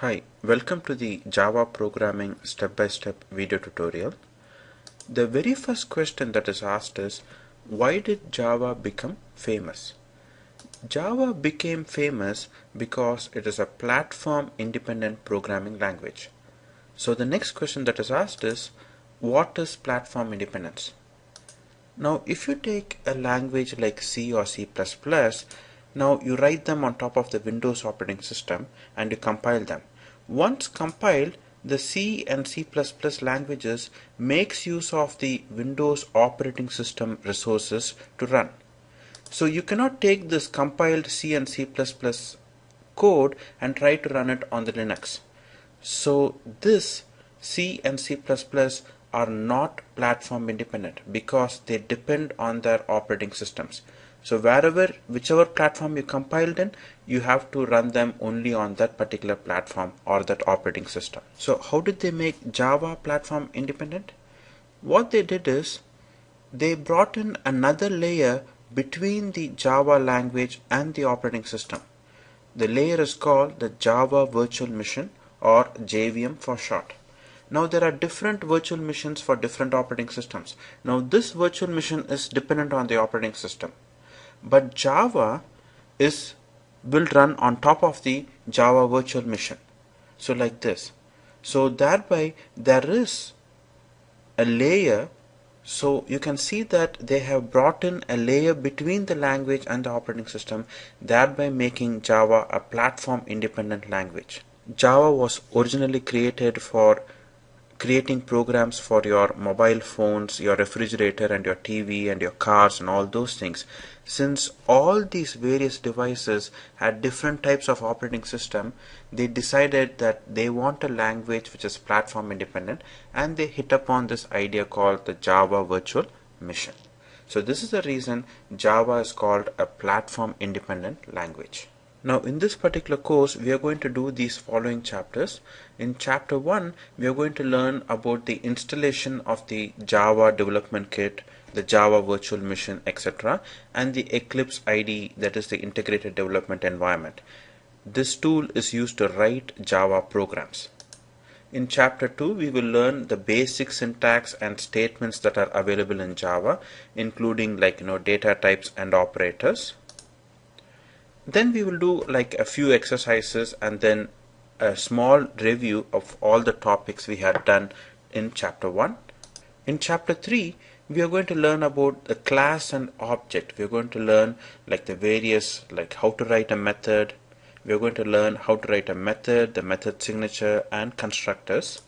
Hi, welcome to the Java programming step-by-step video tutorial. The very first question that is asked is, why did Java become famous? Java became famous because it is a platform-independent programming language. So the next question that is asked is, what is platform independence? Now, if you take a language like C or C++, now you write them on top of the Windows operating system and you compile them. Once compiled, the C and C++ languages makes use of the Windows operating system resources to run. So you cannot take this compiled C and C++ code and try to run it on the Linux. So this C and C++ are not platform independent because they depend on their operating systems. So whichever platform you compiled in, you have to run them only on that particular platform or that operating system. So how did they make Java platform independent? What they did is they brought in another layer between the Java language and the operating system. The layer is called the Java Virtual Machine, or JVM for short. Now there are different virtual machines for different operating systems. Now this virtual machine is dependent on the operating system, but Java will run on top of the Java Virtual Machine. So like this. So thereby there is a layer. So you can see that they have brought in a layer between the language and the operating system, thereby making Java a platform independent language. Java was originally created for creating programs for your mobile phones, your refrigerator and your TV and your cars and all those things. Since all these various devices had different types of operating system, they decided that they want a language which is platform independent, and they hit upon this idea called the Java Virtual Machine. So this is the reason Java is called a platform independent language. Now in this particular course we are going to do these following chapters. In chapter 1 we are going to learn about the installation of the Java Development Kit, the Java Virtual Machine, etc., and the Eclipse IDE, that is the Integrated Development Environment. This tool is used to write Java programs. In chapter 2 we will learn the basic syntax and statements that are available in Java, including data types and operators. Then we will do like a few exercises and then a small review of all the topics we had done in chapter 1. In chapter 3 we are going to learn about the class and object. We are going to learn the various, how to write a method. We are going to learn how to write a method, the method signature, and constructors.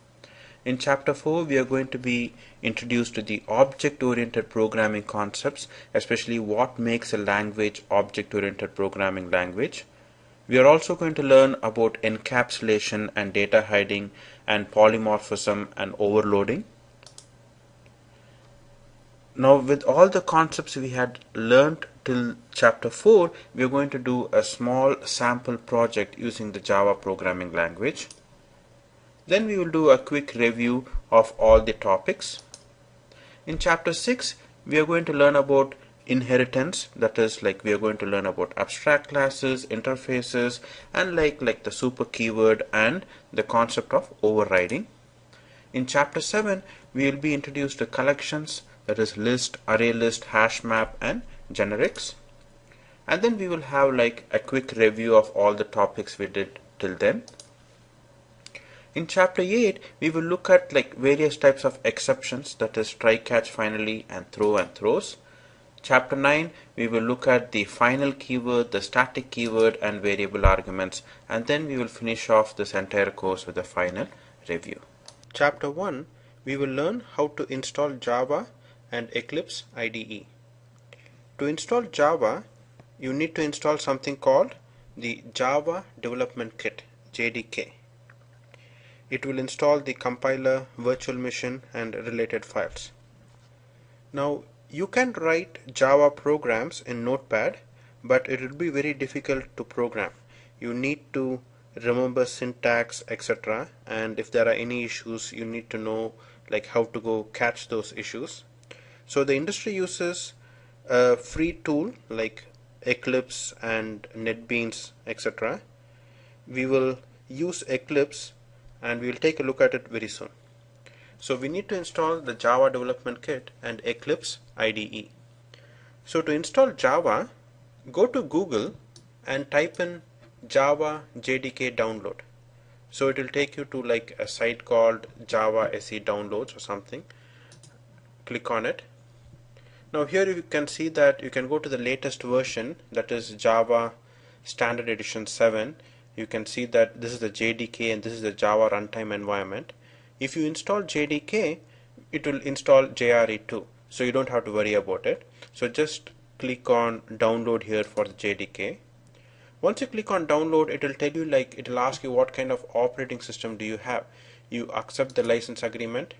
In chapter 4 we are going to be introduced to the object-oriented programming concepts, especially what makes a language object-oriented programming language. We are also going to learn about encapsulation and data hiding and polymorphism and overloading. Now with all the concepts we had learned till chapter 4, we are going to do a small sample project using the Java programming language. Then we will do a quick review of all the topics. In chapter 6 we are going to learn about inheritance, that is we are going to learn about abstract classes, interfaces, and like the super keyword and the concept of overriding. In chapter 7 we will be introduced to collections, that is list, array list, hash map, and generics. And then we will have a quick review of all the topics we did till then. In chapter 8 we will look at various types of exceptions, that is try, catch, finally, and throws. Chapter 9 we will look at the final keyword, the static keyword, and variable arguments, and then we will finish off this entire course with a final review. Chapter 1 we will learn how to install Java and Eclipse IDE. To install Java you need to install something called the Java Development Kit, JDK. It will install the compiler, virtual machine, and related files. Now you can write Java programs in Notepad, but it will be very difficult to program. You need to remember syntax, etc., and if there are any issues you need to know how to go catch those issues. So the industry uses a free tool like Eclipse and NetBeans, etc. We will use Eclipse, and we will take a look at it very soon. So we need to install the Java Development Kit and Eclipse IDE. So to install Java, go to Google and type in Java JDK download. So it will take you to like a site called Java SE downloads or something. Click on it. Now here you can see that you can go to the latest version, that is Java Standard Edition 7. You can see that this is the JDK and this is the Java runtime environment. If you install JDK, it will install JRE too, so you don't have to worry about it. So just click on download here for the JDK. Once you click on download, it will tell you, like, it will ask you what kind of operating system do you have. You accept the license agreement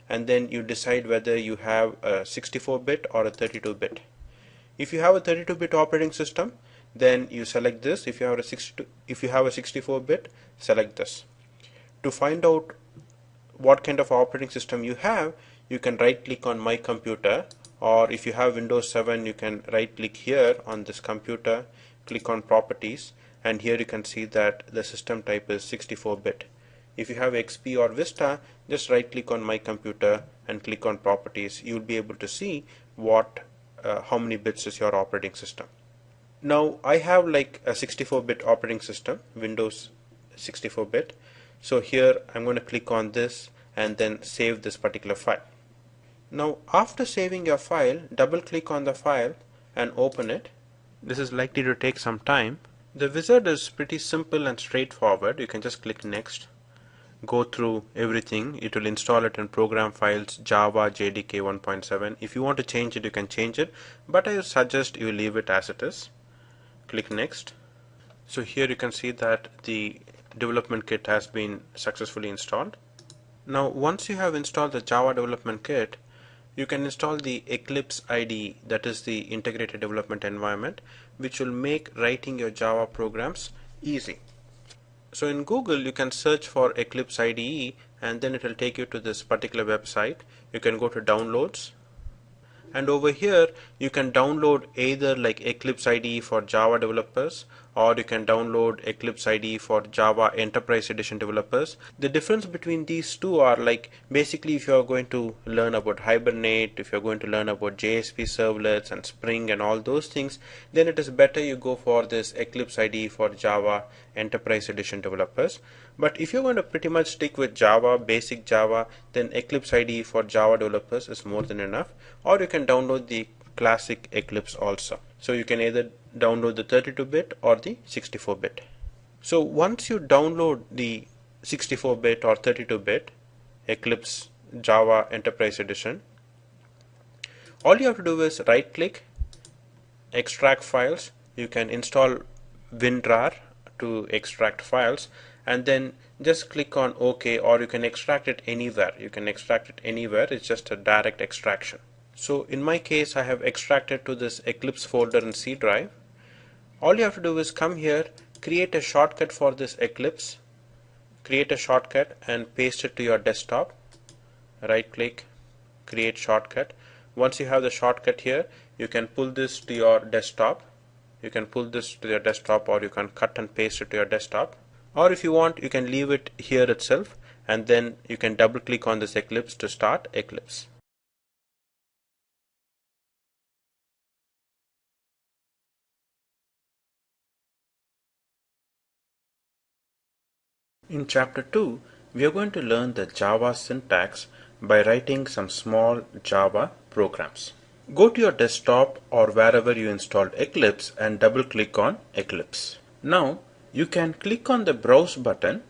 and then you decide whether you have a 64-bit or a 32-bit. If you have a 32-bit operating system, then you select this. If you have a 64-bit, select this. To find out what kind of operating system you have, you can right click on My Computer, or if you have Windows 7, you can right click here on this computer, click on Properties, and here you can see that the system type is 64-bit. If you have XP or Vista, just right click on My Computer and click on Properties. You will be able to see how many bits is your operating system. Now I have like a 64-bit operating system, Windows 64-bit. So here I'm going to click on this and then save this particular file. Now after saving your file, double click on the file and open it. This is likely to take some time. The wizard is pretty simple and straightforward. You can just click next, go through everything. It will install it in program files, Java JDK 1.7. If you want to change it, you can change it, but I suggest you leave it as it is. Click next. So here you can see that the development kit has been successfully installed. Now once you have installed the Java development kit, you can install the Eclipse IDE, that is the integrated development environment, which will make writing your Java programs easy. So in Google you can search for Eclipse IDE and then it will take you to this particular website. You can go to downloads, and over here you can download either like Eclipse IDE for Java developers, or you can download Eclipse IDE for Java Enterprise Edition developers. The difference between these two are, like, basically if you are going to learn about Hibernate, if you are going to learn about JSP servlets and Spring and all those things, then it is better you go for this Eclipse IDE for Java Enterprise Edition developers. But if you're going to pretty much stick with Java, basic Java, then Eclipse IDE for Java developers is more than enough. Or you can download the classic Eclipse also. So you can either download the 32-bit or the 64-bit. So once you download the 64-bit or 32-bit Eclipse Java Enterprise Edition, all you have to do is right click, extract files. You can install WinRAR to extract files, and then just click on OK, or you can extract it anywhere. It's just a direct extraction. So in my case, I have extracted to this Eclipse folder in C drive. All you have to do is come here, create a shortcut for this Eclipse, create a shortcut and paste it to your desktop. Right click, create shortcut. Once you have the shortcut here, you can pull this to your desktop. Or you can cut and paste it to your desktop. Or if you want, you can leave it here itself, and then you can double click on this Eclipse to start Eclipse. In chapter 2, we are going to learn the Java syntax by writing some small Java programs. Go to your desktop or wherever you installed Eclipse and double click on Eclipse. Now you can click on the Browse button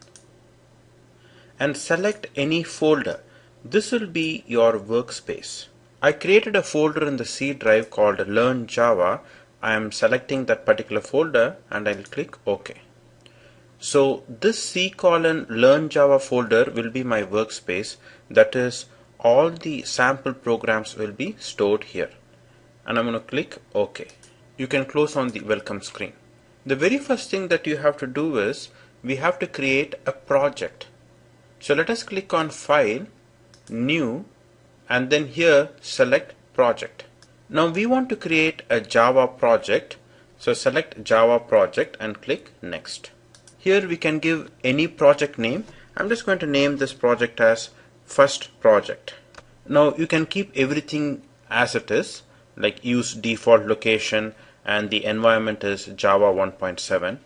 and select any folder. This will be your workspace. I created a folder in the C drive called Learn Java. I am selecting that particular folder and I will click OK. So this C:\Learn Java folder will be my workspace. That is, all the sample programs will be stored here. And I'm going to click OK. You can close on the welcome screen. The very first thing that you have to do is we have to create a project. So let us click on File, New, and then here select Project. Now we want to create a Java project. So select Java project and click Next. Here we can give any project name. I'm just going to name this project as first project. Now you can keep everything as it is, like use default location, and the environment is Java 1.7.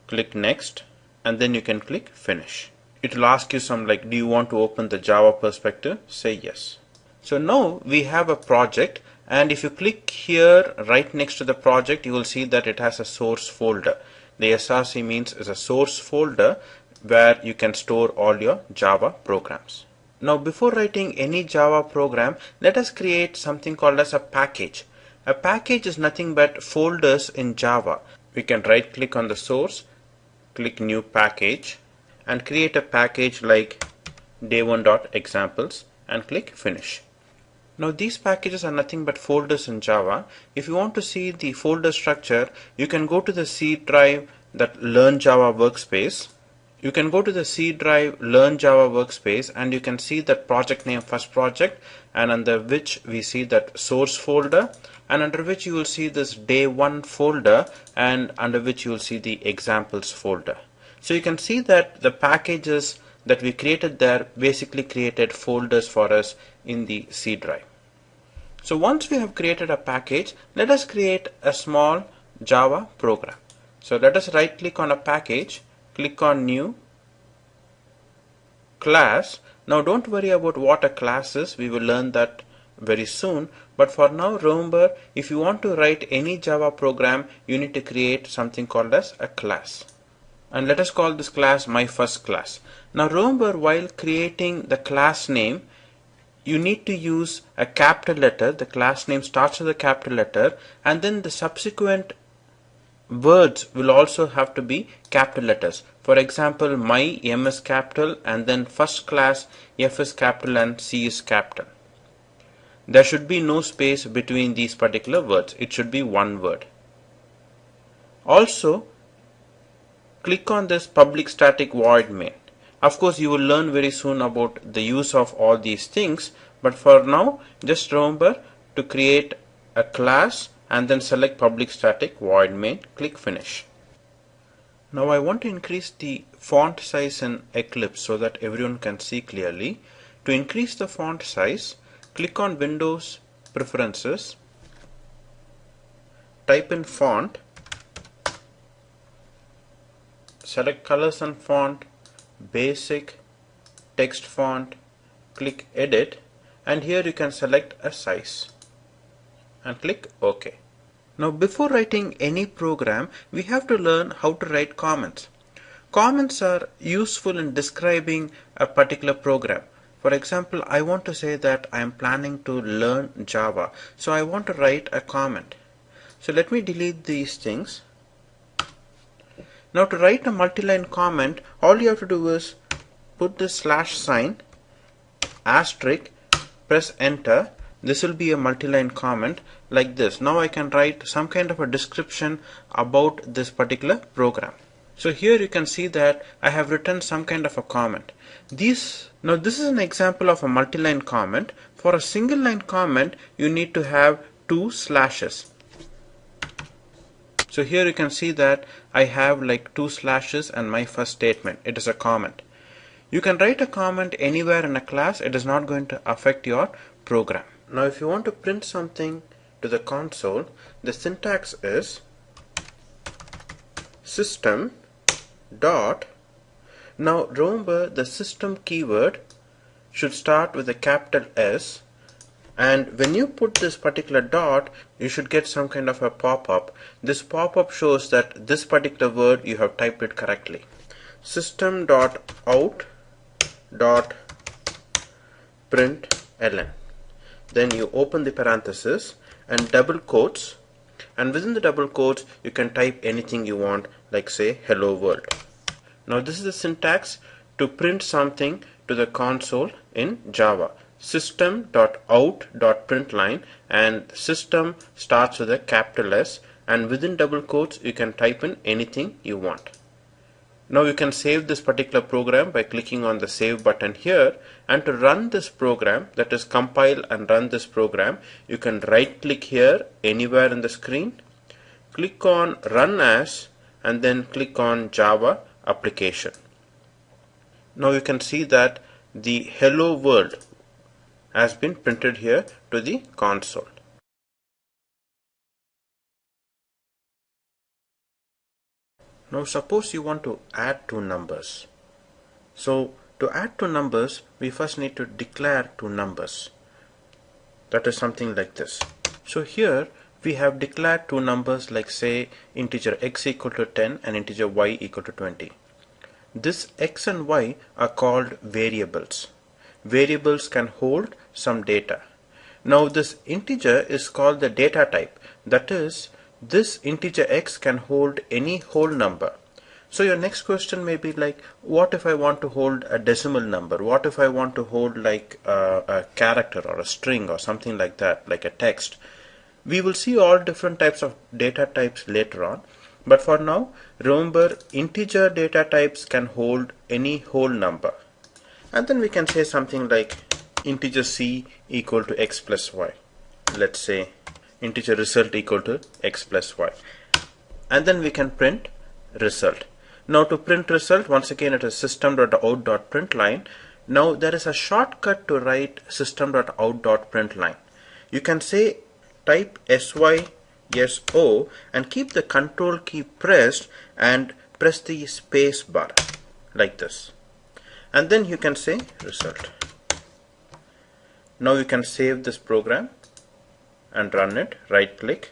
Click next, and then you can click finish. It will ask you some like, do you want to open the Java perspective? Say yes. So now we have a project, and if you click here right next to the project, you will see that it has a source folder. The SRC means is a source folder where you can store all your Java programs. Now before writing any Java program, let us create something called as a package. A package is nothing but folders in Java. We can right click on the source, click new package, and create a package like day1.examples and click finish. Now these packages are nothing but folders in Java. If you want to see the folder structure, you can go to the C drive that Learn Java workspace. You can go to the C drive Learn Java workspace, and you can see that project name first project, and under which we see that source folder, and under which you will see this day1 folder, and under which you will see the examples folder. So you can see that the packages that we created there basically created folders for us in the C drive. So once we have created a package, let us create a small Java program. So let us right click on a package, click on new class. Now don't worry about what a class is, we will learn that very soon, but for now remember, if you want to write any Java program, you need to create something called as a class. And let us call this class my first class. Now remember, while creating the class name, you need to use a capital letter. The class name starts with a capital letter, and then the subsequent words will also have to be capital letters. For example, my M is capital, and then first class F is capital and C is capital. There should be no space between these particular words. It should be one word. Also, click on this public static void main. Of course, you will learn very soon about the use of all these things, but for now, just remember to create a class and then select public static void main, click finish. Now I want to increase the font size in Eclipse so that everyone can see clearly. To increase the font size, click on Windows Preferences, type in font, select colors and font, basic, text font, click edit, and here you can select a size and click OK. Now before writing any program, we have to learn how to write comments. Comments are useful in describing a particular program. For example, I want to say that I am planning to learn Java, so I want to write a comment. So let me delete these things. Now to write a multi-line comment, all you have to do is put the slash sign, asterisk, press enter. This will be a multi-line comment like this. Now I can write some kind of a description about this particular program. So here you can see that I have written some kind of a comment. Now this is an example of a multi-line comment. For a single line comment, you need to have 2 slashes. So here you can see that I have like 2 slashes and my first statement. It is a comment. You can write a comment anywhere in a class. It is not going to affect your program. Now if you want to print something to the console, the syntax is system dot. Now remember, the system keyword should start with a capital S, and when you put this particular dot, you should get some kind of a pop-up. This pop-up shows that this particular word you have typed it correctly. System dot out dot println. Then you open the parenthesis and double quotes, and within the double quotes you can type anything you want, like say hello world. Now this is the syntax to print something to the console in Java. System.out.println, and system starts with a capital S, and within double quotes you can type in anything you want. Now you can save this particular program by clicking on the save button here, and to run this program, that is compile and run this program, you can right click here anywhere in the screen, click on run as, and then click on Java application. Now you can see that the hello world has been printed here to the console. Now suppose you want to add two numbers. So to add two numbers, we first need to declare two numbers. That is something like this. So here we have declared two numbers, like say integer x equal to 10 and integer y equal to 20. This x and y are called variables. Variables can hold some data. Now this integer is called the data type. That is, this integer x can hold any whole number. So your next question may be like, what if I want to hold a decimal number? What if I want to hold like a character or a string or something like that, like a text? We will see all different types of data types later on. But for now, remember, integer data types can hold any whole number. And then we can say something like integer c equal to x plus y. Let's say integer result equal to x plus y. And then we can print result. Now to print result, once again it is system.out.println. Now there is a shortcut to write system.out.println. You can say type SYSO and keep the control key pressed and press the space bar like this. And then you can say result. Now you can save this program and run it. Right click,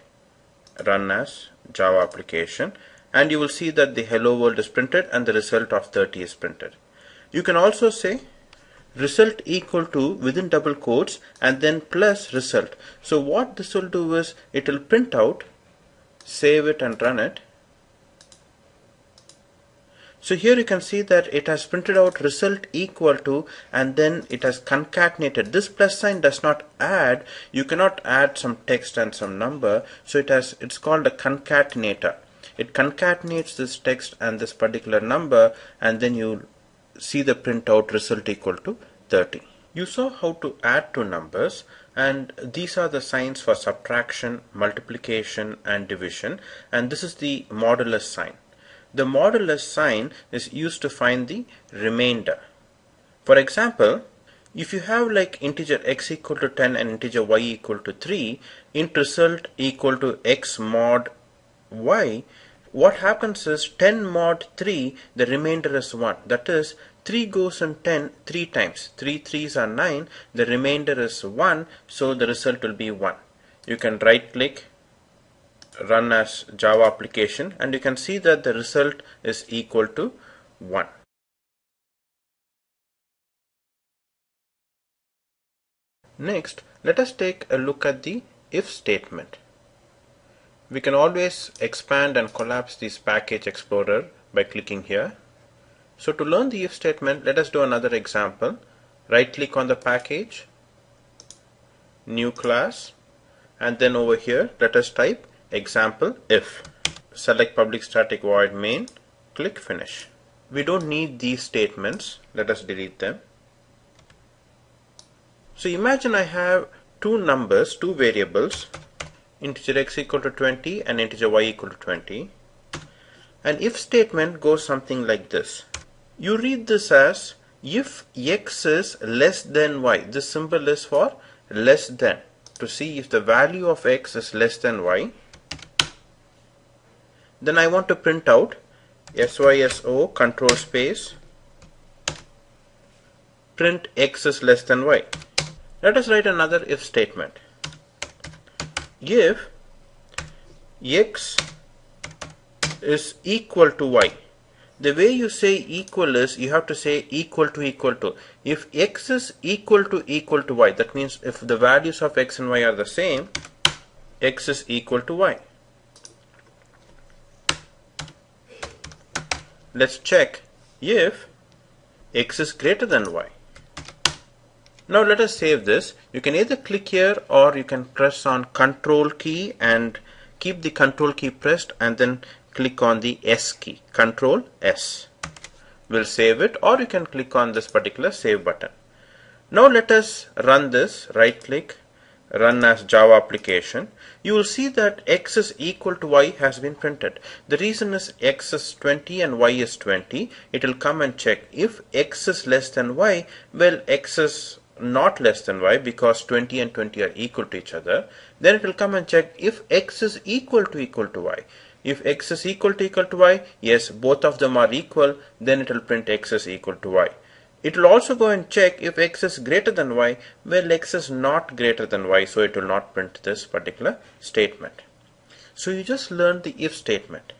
run as Java application, and you will see that the hello world is printed and the result of 30 is printed. You can also say result equal to within double quotes and then plus result. So what this will do is it will print out, save it and run it. So here you can see that it has printed out result equal to, and then it has concatenated. This plus sign does not add. You cannot add some text and some number. So it's called a concatenator. It concatenates this text and this particular number, and then you see the printout result equal to 30. You saw how to add two numbers, and these are the signs for subtraction, multiplication and division, and this is the modulus sign. The modulus sign is used to find the remainder. For example, if you have like integer x equal to 10 and integer y equal to 3, int result equal to x mod y, what happens is 10 mod 3, the remainder is 1. That is, 3 goes in 10 3 times. 3 3s are 9, the remainder is 1, so the result will be 1. You can right click, run as Java application, and you can see that the result is equal to 1. Next, let us take a look at the if statement. We can always expand and collapse this package explorer by clicking here. So to learn the if statement, let us do another example. Right click on the package, new class, and then over here let us type example if. Select public static void main, click finish. We don't need these statements. Let us delete them. So imagine I have two numbers, two variables, integer x equal to 20 and integer y equal to 20. An if statement goes something like this. You read this as if x is less than y. This symbol is for less than, to see if the value of x is less than y. Then I want to print out SYSO control space print x is less than y. Let us write another if statement. If x is equal to y. The way you say equal is you have to say equal to equal to. If x is equal to y, that means if the values of x and y are the same, x is equal to y. Let's check if x is greater than y. Now let us save this. You can either click here or you can press on control key and keep the control key pressed and then click on the S key, control S. We'll save it, or you can click on this particular save button. Now let us run this. Right click, run as Java application, you will see that x is equal to y has been printed. The reason is x is 20 and y is 20. It will come and check if x is less than y. Well, x is not less than y because 20 and 20 are equal to each other. Then it will come and check if x is equal to y. If x is equal to y, yes, both of them are equal, then it will print x is equal to y. It will also go and check if x is greater than y. Well, x is not greater than y, so it will not print this particular statement. So you just learned the if statement.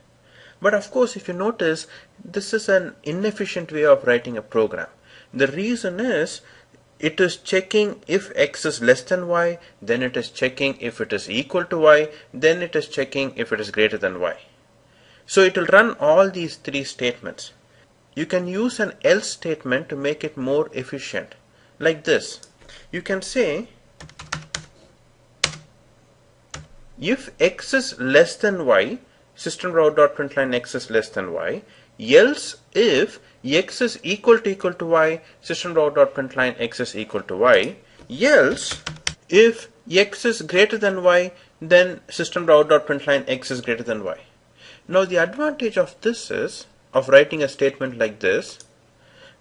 But of course, if you notice, this is an inefficient way of writing a program. The reason is, it is checking if x is less than y, then it is checking if it is equal to y, then it is checking if it is greater than y. So it will run all these three statements. You can use an else statement to make it more efficient. Like this. You can say, if x is less than y, system.out.println x is less than y, else if x is equal to y, system.out.println x is equal to y, else if x is greater than y, then system.out.println x is greater than y. Now the advantage of this is, of writing a statement like this,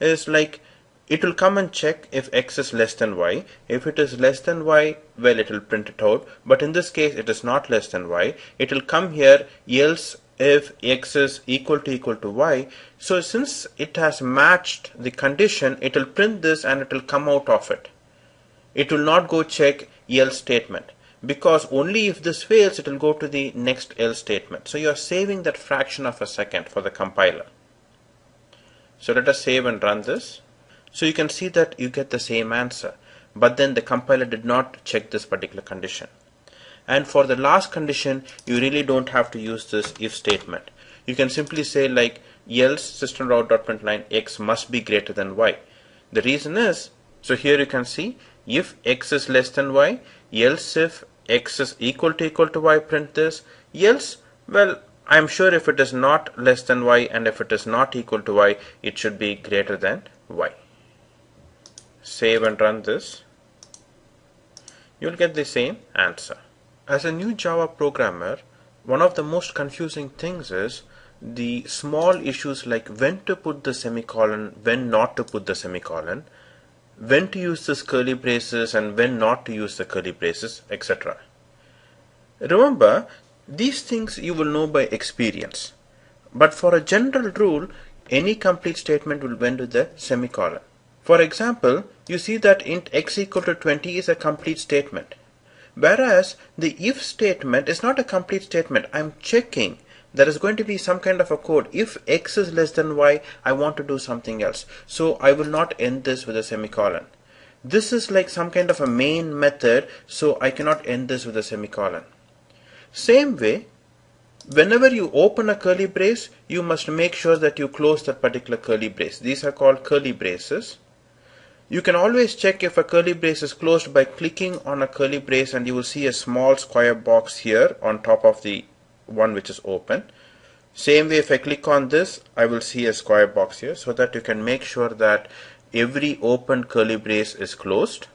is like it will come and check if x is less than y. If it is less than y, well, it will print it out. But in this case, it is not less than y. It will come here, else if x is equal to y. So since it has matched the condition, it will print this and it will come out of it. It will not go check else statement, because only if this fails, it will go to the next else statement. So you are saving that fraction of a second for the compiler. So let us save and run this. So you can see that you get the same answer, but then the compiler did not check this particular condition. And for the last condition, you really don't have to use this if statement. You can simply say like else system.out.println x must be greater than y. The reason is, so here you can see if x is less than y, else if x is equal to y, print this. Else, well, I am sure if it is not less than y and if it is not equal to y, it should be greater than y. Save and run this. You will get the same answer. As a new Java programmer, one of the most confusing things is the small issues like when to put the semicolon, when not to put the semicolon, when to use this curly braces and when not to use the curly braces, etc. Remember, these things you will know by experience. But for a general rule, any complete statement will end with the semicolon. For example, you see that int x equal to 20 is a complete statement. Whereas the if statement is not a complete statement. I am checking there is going to be some kind of a code. If x is less than y, I want to do something else. So I will not end this with a semicolon. This is like some kind of a main method, so I cannot end this with a semicolon. Same way, whenever you open a curly brace, you must make sure that you close that particular curly brace. These are called curly braces. You can always check if a curly brace is closed by clicking on a curly brace, and you will see a small square box here on top of the one which is open. Same way, if I click on this, I will see a square box here, so that you can make sure that every open curly brace is closed.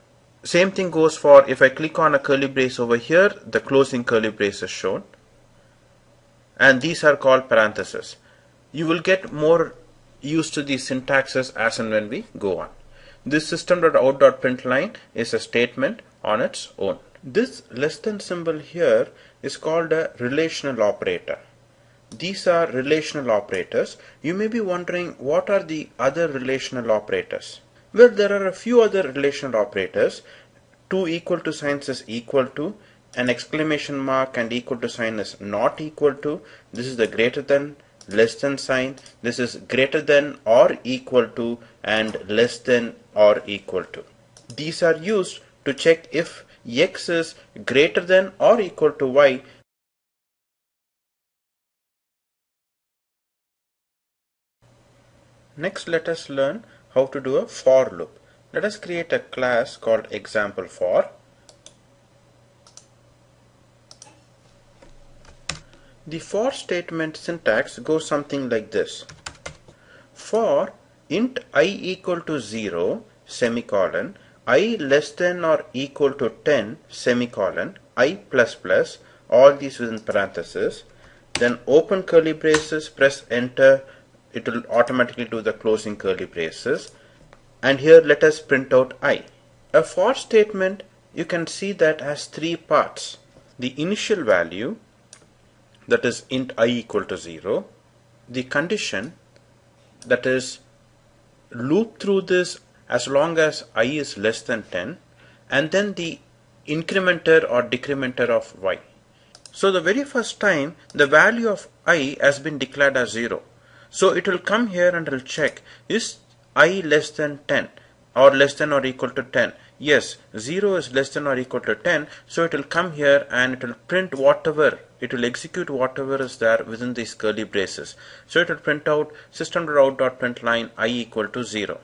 Same thing goes for if I click on a curly brace over here, the closing curly brace is shown. And these are called parentheses. You will get more used to these syntaxes as and when we go on. This system.out.println is a statement on its own. This less than symbol here is called a relational operator. These are relational operators. You may be wondering, what are the other relational operators? Well, there are a few other relational operators. Two equal to signs is equal to, an exclamation mark and equal to sign is not equal to. This is the greater than, less than sign. This is greater than or equal to, and less than or equal to. These are used to check if x is greater than or equal to y. Next, let us learn how to do a for loop. Let us create a class called example for. The for statement syntax goes something like this. For int I equal to 0, semicolon, I less than or equal to 10 semicolon I plus plus, all these within parentheses, then open curly braces, press enter, it will automatically do the closing curly braces, and here let us print out I. A for statement, you can see that has three parts. The initial value, that is int I equal to 0, the condition, that is loop through this as long as I is less than 10, and then the incrementer or decrementer of y. So the very first time the value of I has been declared as 0. So it will come here and it will check, is I less than 10 or less than or equal to 10? Yes, 0 is less than or equal to 10, so it will come here and it will print whatever, it will execute whatever is there within these curly braces. So it will print out system.out.println I equal to 0.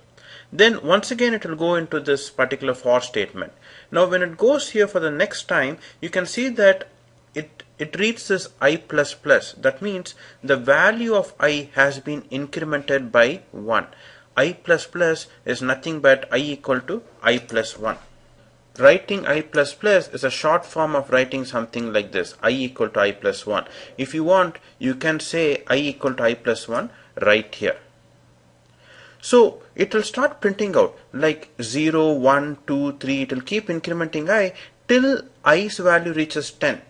Then once again it will go into this particular for statement. Now when it goes here for the next time, you can see that it reads this I plus plus. That means the value of I has been incremented by 1. I plus plus is nothing but I equal to I plus 1. Writing I plus plus is a short form of writing something like this, I equal to I plus 1. If you want, you can say I equal to I plus 1 right here. So it will start printing out like 0, 1, 2, 3, it will keep incrementing I till I's value reaches 10.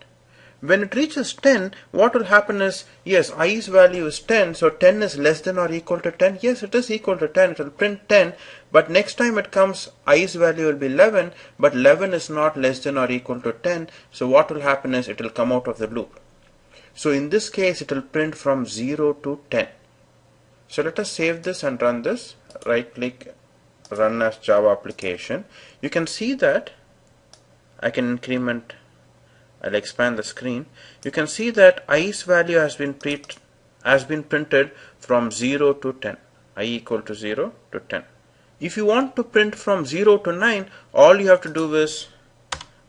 When it reaches 10, what will happen is, yes, I's value is 10, so 10 is less than or equal to 10. Yes, it is equal to 10, it will print 10, but next time it comes, I's value will be 11, but 11 is not less than or equal to 10, so what will happen is it will come out of the loop. So in this case, it will print from 0 to 10. So let us save this and run this. Right click, run as Java application. You can see that I can increment, I'll expand the screen. You can see that I's value has been printed from 0 to 10. I equal to 0 to 10. If you want to print from 0 to 9, all you have to do is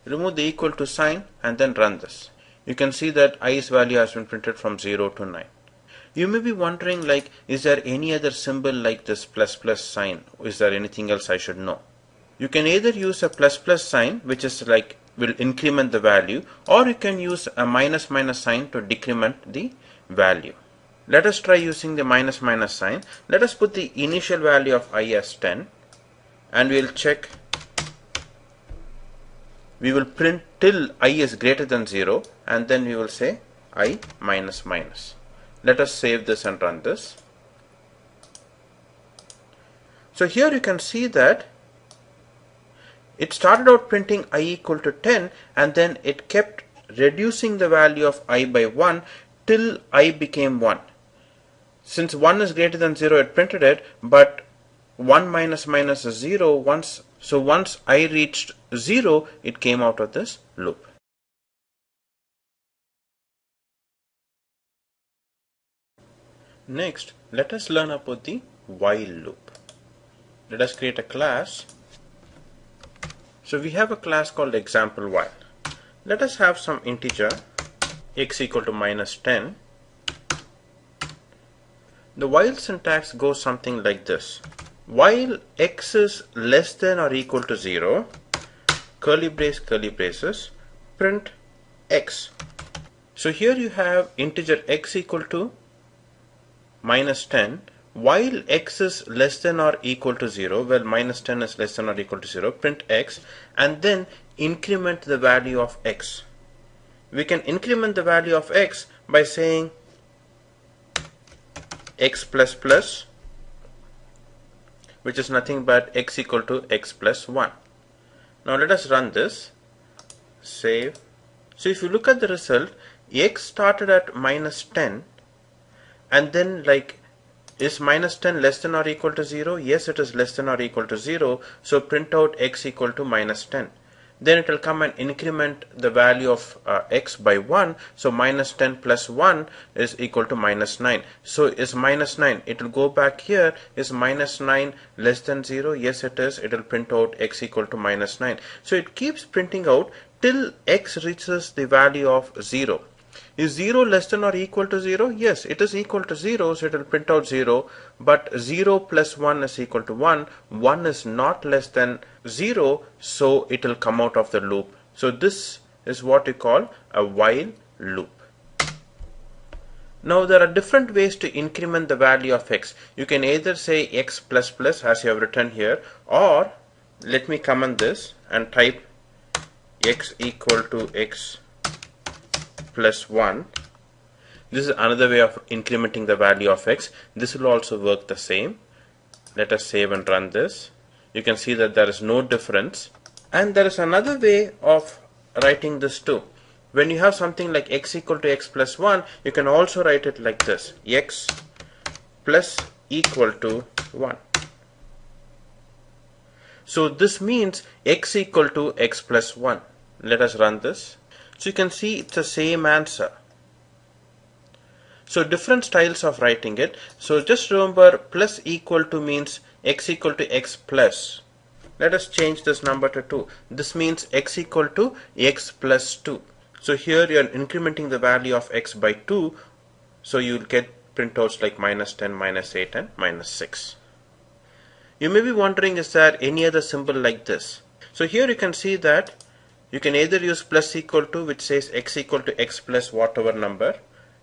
remove the equal to sign and then run this. You can see that I's value has been printed from 0 to 9. You may be wondering, like, is there any other symbol like this plus plus sign? Is there anything else I should know? You can either use a plus plus sign, which is like will increment the value, or you can use a minus minus sign to decrement the value. Let us try using the minus minus sign. Let us put the initial value of I as 10, and we will check. We will print till I is greater than 0, and then we will say I minus minus. Let us save this and run this. So here you can see that it started out printing I equal to 10, and then it kept reducing the value of I by 1 till I became 1. Since 1 is greater than 0, it printed it, but 1 minus minus is 0. Once I reached 0, it came out of this loop. Next, let us learn about the while loop. Let us create a class. So we have a class called example while. Let us have some integer x equal to minus 10. The while syntax goes something like this. While x is less than or equal to 0, curly braces, print x. So here you have integer x equal to minus 10. While x is less than or equal to 0, well, minus 10 is less than or equal to 0, print x, and then increment the value of x. We can increment the value of x by saying x plus plus, which is nothing but x equal to x plus 1. Now let us run this, save. So if you look at the result, x started at minus 10, and then like, is minus 10 less than or equal to 0? Yes, it is less than or equal to 0. So print out x equal to minus 10. Then it will come and increment the value of x by 1. So minus 10 plus 1 is equal to minus 9. So is minus 9. It will go back here. Is minus 9 less than 0? Yes, it is. It will print out x equal to minus 9. So it keeps printing out till x reaches the value of 0. Is 0 less than or equal to 0? Yes, it is equal to 0, so it will print out 0. But 0 plus 1 is equal to 1. 1 is not less than 0, so it will come out of the loop. So this is what you call a while loop. Now there are different ways to increment the value of x. You can either say x plus plus as you have written here, or let me comment this and type x equal to x plus 1. This is another way of incrementing the value of x. This will also work the same. Let us save and run this. You can see that there is no difference. And there is another way of writing this too. When you have something like x equal to x plus 1, you can also write it like this: x plus equal to 1. So this means x equal to x plus 1. Let us run this. So you can see it's the same answer. So different styles of writing it. So just remember, plus equal to means x equal to x plus. Let us change this number to 2. This means x equal to x plus 2. So here you are incrementing the value of x by 2. So you will get printouts like minus 10, minus 8 and minus 6. You may be wondering, is there any other symbol like this? So here you can see that you can either use plus equal to, which says x equal to x plus whatever number.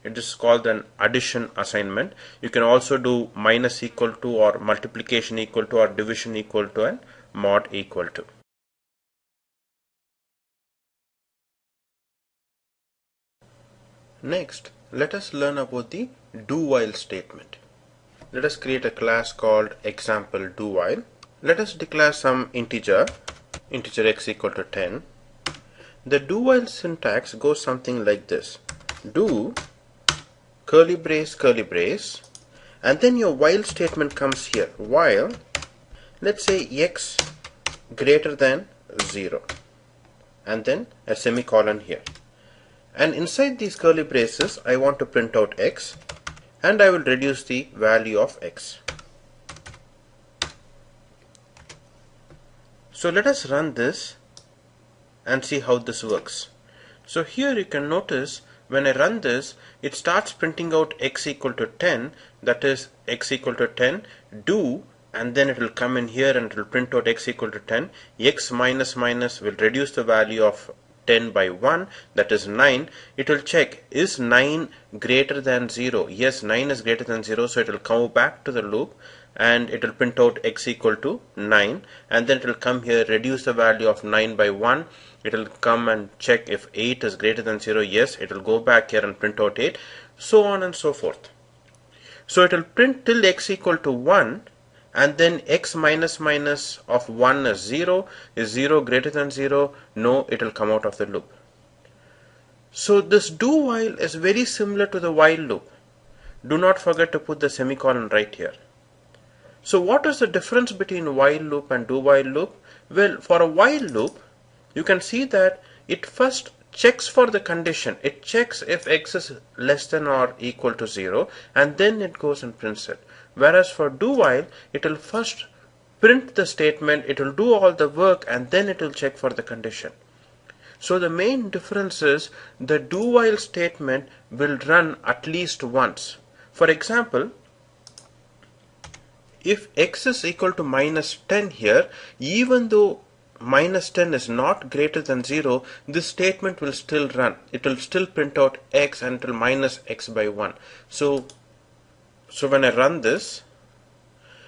It is called an addition assignment. You can also do minus equal to, or multiplication equal to, or division equal to, and mod equal to. Next, let us learn about the do while statement. Let us create a class called example do while. Let us declare some integer x equal to 10. The do while syntax goes something like this: do curly brace, and then your while statement comes here. While, let's say x greater than 0, and then a semicolon here. And inside these curly braces, I want to print out x, and I will reduce the value of x. So let us run this and see how this works. So here you can notice, when I run this, it starts printing out x equal to 10, that is x equal to 10, do, and then it will come in here and it will print out x equal to 10. X minus minus will reduce the value of 10 by 1, that is 9. It will check, is 9 greater than 0? Yes, 9 is greater than 0, so it will come back to the loop and it will print out x equal to 9, and then it will come here, reduce the value of 9 by 1. It will come and check if 8 is greater than 0. Yes, it will go back here and print out 8, so on and so forth. So it will print till x equal to 1, and then x minus minus of 1 is 0. Is 0 greater than 0? No, it will come out of the loop. So this do while is very similar to the while loop. Do not forget to put the semicolon right here. So what is the difference between while loop and do while loop? Well, for a while loop, you can see that it first checks for the condition. It checks if x is less than or equal to 0, and then it goes and prints it. Whereas for do while, it will first print the statement, it will do all the work, and then it will check for the condition. So the main difference is the do while statement will run at least once. For example, if x is equal to minus 10 here, even though minus 10 is not greater than 0, this statement will still run. It will still print out x until minus x by 1. So when I run this,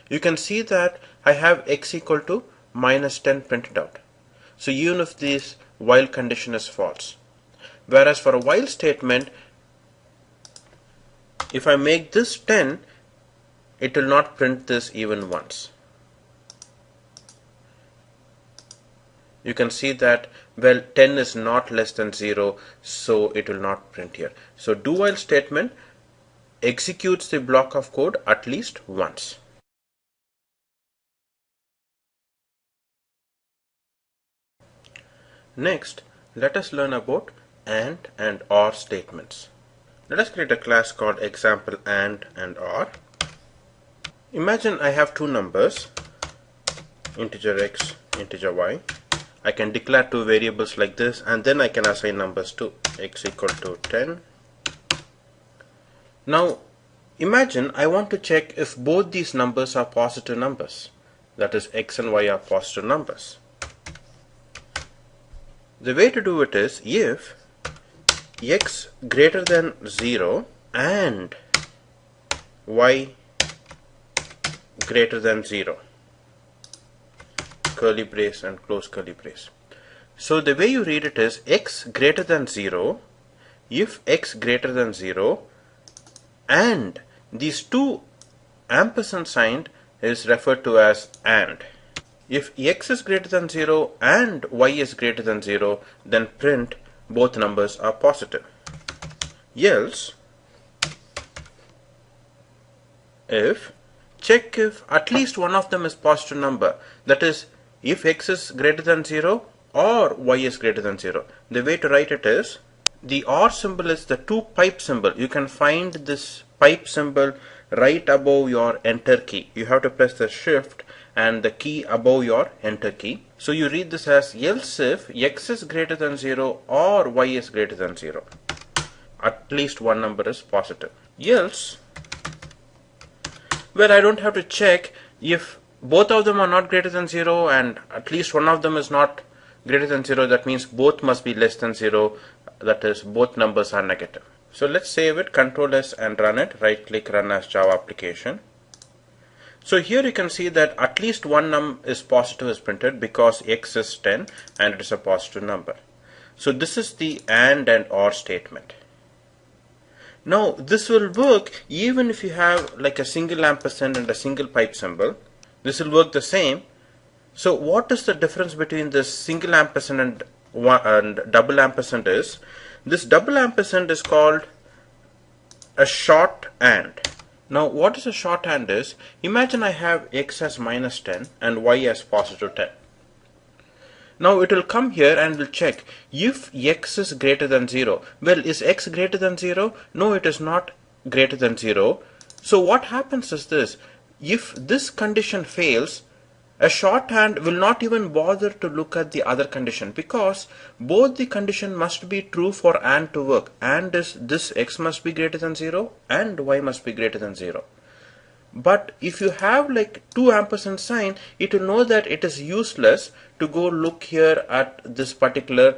you can see that I have x equal to minus 10 printed out. So even if this while condition is false. Whereas for a while statement, if I make this 10, it will not print this even once. You can see that, well, 10 is not less than 0, so it will not print here. So do while statement executes the block of code at least once. Next, let us learn about and or statements. Let us create a class called example and or. Imagine I have two numbers, integer x, integer y. I can declare two variables like this, and then I can assign numbers to x equal to 10 Now imagine I want to check if both these numbers are positive numbers, that is x and y are positive numbers. The way to do it is if x greater than 0 and y greater than 0, curly brace and close curly brace. So the way you read it is x greater than 0 if x greater than 0 and these two ampersand sign is referred to as AND. If x is greater than 0 and y is greater than 0, then print both numbers are positive. Else, if check if at least one of them is positive number, that is if x is greater than 0 or y is greater than 0. The way to write it is the OR symbol is the two pipe symbol. You can find this pipe symbol right above your enter key. You have to press the shift and the key above your enter key. So you read this as else if x is greater than 0 or y is greater than 0. At least one number is positive. Else, well, I don't have to check if both of them are not greater than 0 and at least one of them is not greater than 0. That means both must be less than 0. That is, both numbers are negative. So let's save it, Ctrl S and run it. Right click, run as Java application. So here you can see that at least one num is positive is printed because x is 10 and it is a positive number. So this is the AND and OR statement. Now this will work even if you have like a single ampersand and a single pipe symbol. This will work the same. So what is the difference between this single ampersand and double ampersand is, this double ampersand is called a shorthand. Now what is a shorthand is, imagine I have x as minus 10 and y as positive 10. Now it will come here and will check if x is greater than 0. Well, is x greater than 0? No, it is not greater than 0. So what happens is this, if this condition fails, a shorthand will not even bother to look at the other condition because both the condition must be true for AND to work. AND is this x must be greater than 0 and y must be greater than 0. But if you have like two ampersand sign, it will know that it is useless to go look here at this particular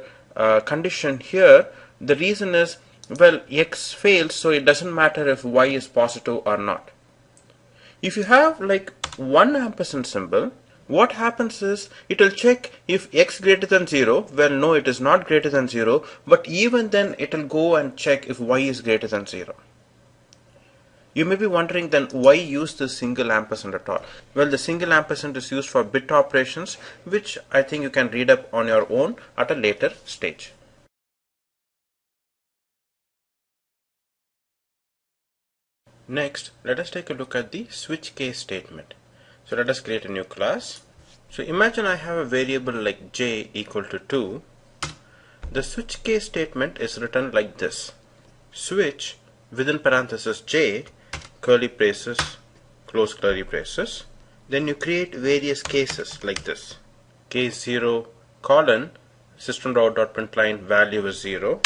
condition here. The reason is, well, x fails, so it doesn't matter if y is positive or not. If you have like one ampersand symbol, what happens is it will check if x greater than 0. Well, no, it is not greater than 0, but even then it will go and check if y is greater than 0. You may be wondering then why use this single ampersand at all? Well, the single ampersand is used for bit operations, which I think you can read up on your own at a later stage. Next, let us take a look at the switch case statement. So let us create a new class. So imagine I have a variable like j equal to 2. The switch case statement is written like this. Switch within parenthesis j, curly braces, close curly braces. Then you create various cases like this. Case 0 colon system.out.println value is 0.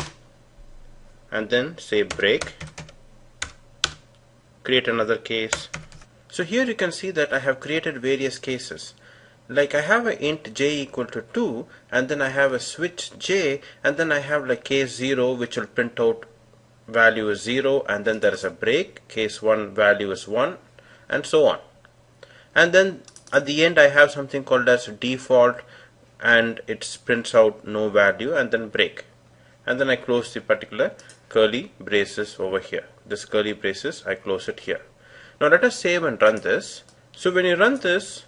And then say break. Create another case. So here you can see that I have created various cases. Like I have a int j equal to 2 and then I have a switch j and then I have like case 0 which will print out value is 0 and then there is a break, case 1 value is 1 and so on. And then at the end I have something called as default and it prints out no value and then break. And then I close the particular curly braces over here. This curly braces, I close it here. Now let us save and run this. So when you run this,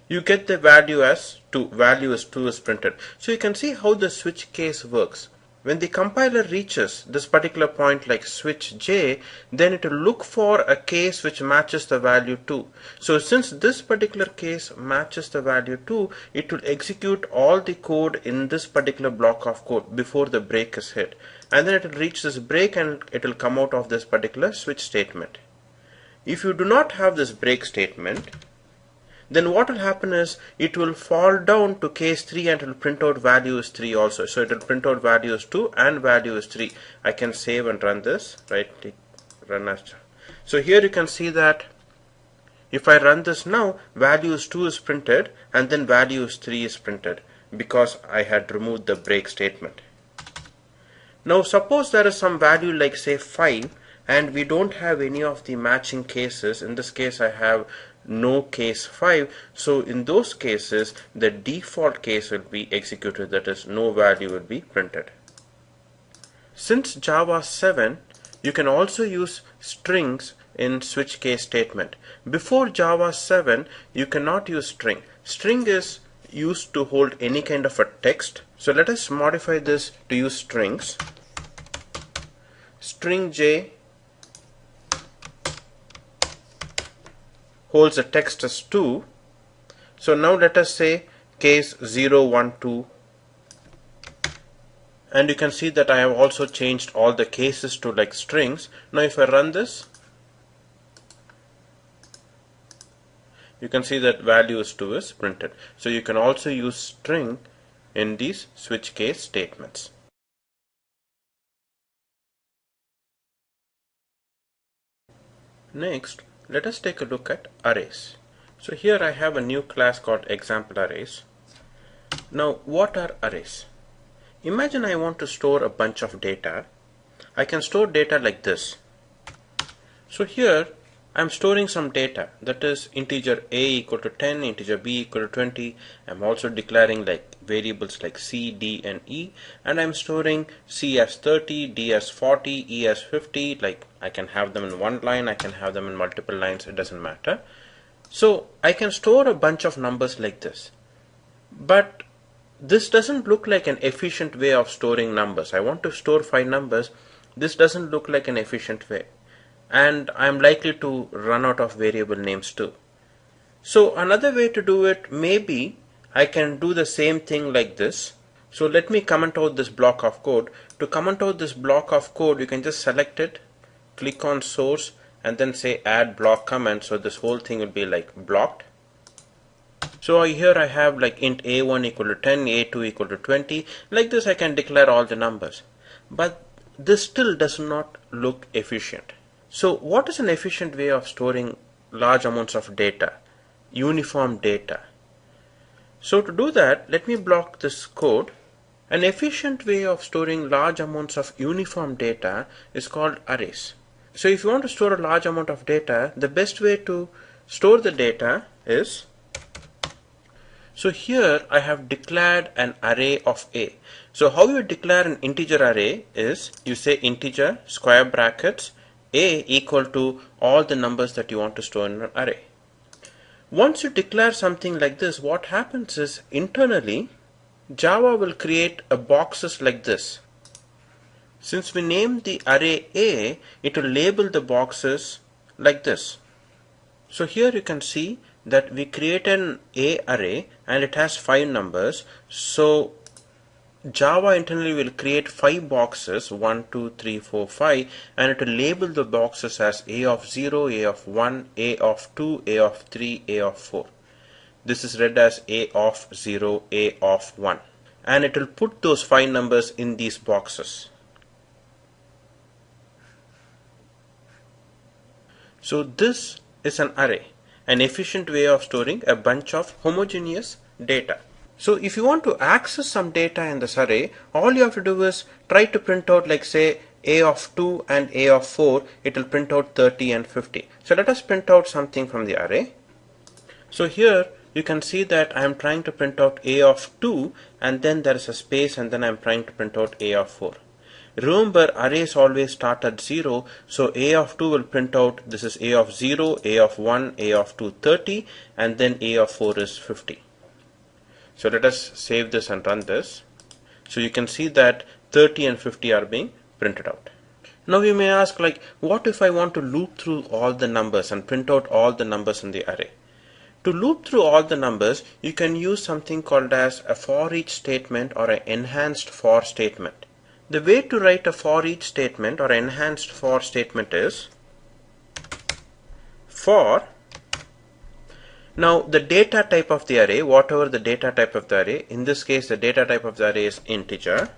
you get the value as 2. Value is 2 is printed. So you can see how the switch case works. When the compiler reaches this particular point like switch j, then it will look for a case which matches the value 2. So since this particular case matches the value 2, it will execute all the code in this particular block of code before the break is hit. And then it will reach this break and it will come out of this particular switch statement. If you do not have this break statement, then what will happen is it will fall down to case 3 and it will print out value is 3 also. So it will print out value is 2 and value is 3. I can save and run this, right click, run as. So here you can see that if I run this now, value is 2 is printed and then value is 3 is printed because I had removed the break statement. Now suppose there is some value like say 5 and we don't have any of the matching cases. In this case I have no case 5, so in those cases the default case will be executed, that is no value will be printed. Since Java 7, you can also use strings in switch case statement. Before Java 7 you cannot use string. String is used to hold any kind of a text. So let us modify this to use strings. String j holds a text as 2. So now let us say case 0, 1, 2. And you can see that I have also changed all the cases to like strings. Now if I run this, you can see that value is 2 is printed. So you can also use string in these switch case statements. Next, let us take a look at arrays. So here I have a new class called example arrays. Now what are arrays? Imagine I want to store a bunch of data. I can store data like this. So here I'm storing some data, that is integer a equal to 10, integer b equal to 20. I'm also declaring like variables like c, d and e, and I'm storing c as 30, d as 40, e as 50. Like I can have them in one line, I can have them in multiple lines, it doesn't matter. So I can store a bunch of numbers like this, but this doesn't look like an efficient way of storing numbers. I want to store 5 numbers. This doesn't look like an efficient way, and I'm likely to run out of variable names too. So another way to do it, maybe I can do the same thing like this. So let me comment out this block of code. To comment out this block of code, you can just select it, click on source, and then say add block comment. So this whole thing will be like blocked. So here I have like int a1 equal to 10, a2 equal to 20. Like this I can declare all the numbers, but this still does not look efficient. So what is an efficient way of storing large amounts of data, uniform data? So to do that, let me block this code. An efficient way of storing large amounts of uniform data is called arrays. So if you want to store a large amount of data, the best way to store the data is, so here I have declared an array of a. So how you declare an integer array is you say integer square brackets a equal to all the numbers that you want to store in an array. Once you declare something like this, what happens is internally Java will create a boxes like this. Since we named the array a, it will label the boxes like this. So here you can see that we create an a array and it has 5 numbers. So Java internally will create 5 boxes, 1, 2, 3, 4, 5, and it will label the boxes as a of 0, a of 1, a of 2, a of 3, a of 4. This is read as a of 0, a of 1, and it will put those 5 numbers in these boxes. So this is an array, an efficient way of storing a bunch of homogeneous data. So if you want to access some data in this array, all you have to do is try to print out like say a of 2 and a of 4, it will print out 30 and 50. So let us print out something from the array. So here you can see that I am trying to print out a of 2 and then there is a space and then I am trying to print out a of 4. Remember, arrays always start at 0, so a of 2 will print out, this is a of 0, a of 1, a of 2, 30, and then a of 4 is 50. So let us save this and run this. So you can see that 30 and 50 are being printed out. Now you may ask, like, what if I want to loop through all the numbers and print out all the numbers in the array? To loop through all the numbers, you can use something called as a for each statement or an enhanced for statement. The way to write a for each statement or enhanced for statement is for Now the data type of the array, whatever the data type of the array, in this case the data type of the array is integer,